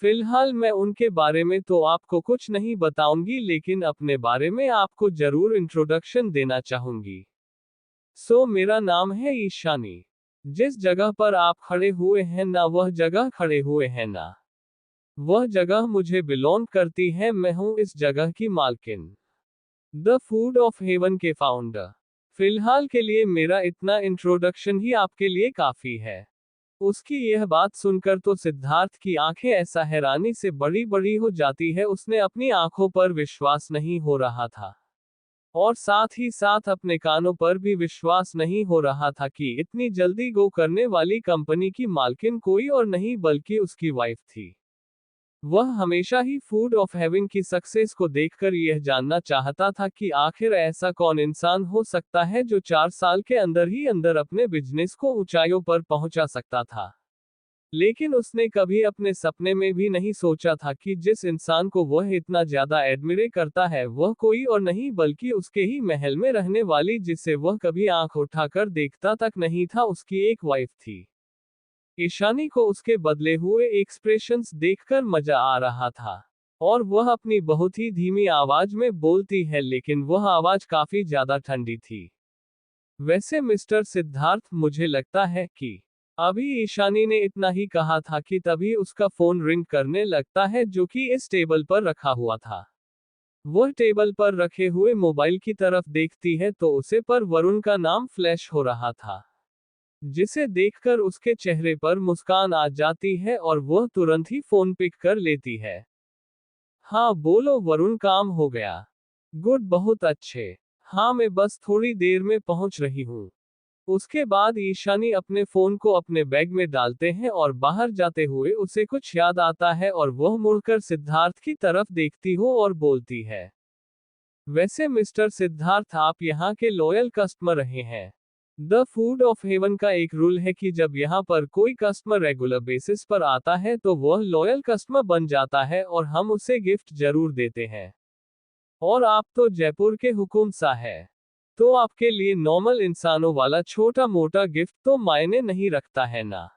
A: फिलहाल मैं उनके बारे में तो आपको कुछ नहीं बताऊंगी, लेकिन अपने बारे में आपको जरूर इंट्रोडक्शन देना चाहूंगी। मेरा नाम है ईशानी। जिस जगह पर आप खड़े हुए हैं ना, वह जगह खड़े हुए हैं ना, वह जगह मुझे बिलोंग करती है। मैं हूं इस जगह की मालकिन, द फूड ऑफ हेवन के फाउंडर। फिलहाल के लिए मेरा इतना इंट्रोडक्शन ही आपके लिए काफी है। उसकी यह बात सुनकर तो सिद्धार्थ की आंखें ऐसा हैरानी से बड़ी बड़ी हो जाती है, उसने अपनी आंखों पर विश्वास नहीं हो रहा था। और साथ ही साथ अपने कानों पर भी विश्वास नहीं हो रहा था कि इतनी जल्दी गो करने वाली कंपनी की मालकिन कोई और नहीं बल्कि उसकी वाइफ थी। वह हमेशा ही फूड ऑफ हेवन की सक्सेस को देखकर यह जानना चाहता था कि आखिर ऐसा कौन इंसान हो सकता है जो 4 साल के अंदर ही अंदर अपने बिजनेस को ऊंचाइयों पर पहुंचा सकता था। लेकिन उसने कभी अपने सपने में भी नहीं सोचा था कि जिस इंसान को वह इतना ज्यादा एडमिरे करता है वह कोई और नहीं बल्कि उसके ही महल में रहने वाली, जिसे वह कभी आंख उठाकर देखता तक नहीं था, उसकी एक वाइफ थी। ईशानी को उसके बदले हुए एक्सप्रेशंस देखकर मजा आ रहा था। और वह अपनी बहुत ही धीमी आवाज में बोलती है, लेकिन वह आवाज काफी ज्यादा ठंडी थी। वैसे मिस्टर सिद्धार्थ, मुझे लगता है कि अभी ईशानी ने इतना ही कहा था कि तभी उसका फोन रिंग करने लगता है, जो कि इस टेबल पर रखा हुआ था। वह टेबल पर रखे हुए मोबाइल की तरफ देखती है तो उसे पर वरुण का नाम फ्लैश हो रहा था, जिसे देखकर उसके चेहरे पर मुस्कान आ जाती है और वह तुरंत ही फोन पिक कर लेती है। हाँ बोलो वरुण, काम हो गया? गुड, बहुत अच्छे। हाँ मैं बस थोड़ी देर में पहुंच रही हूँ। उसके बाद ईशानी अपने फोन को अपने बैग में डालते हैं और बाहर जाते हुए उसे कुछ याद आता है और वह मुड़कर सिद्धार्थ की तरफ देखती हो और बोलती है, वैसे मिस्टर सिद्धार्थ, आप यहाँ के लॉयल कस्टमर रहे हैं। द फूड ऑफ हेवन का एक रूल है कि जब यहाँ पर कोई कस्टमर रेगुलर बेसिस पर आता है तो वह लॉयल कस्टमर बन जाता है और हम उसे गिफ्ट जरूर देते हैं। और आप तो जयपुर के हुकुम सा है, तो आपके लिए नॉर्मल इंसानों वाला छोटा मोटा गिफ्ट तो मायने नहीं रखता है ना।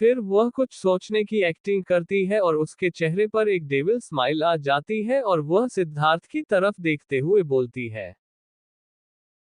A: फिर वह कुछ सोचने की एक्टिंग करती है और उसके चेहरे पर एक डेविल स्माइल आ जाती है और वह सिद्धार्थ की तरफ देखते हुए बोलती है,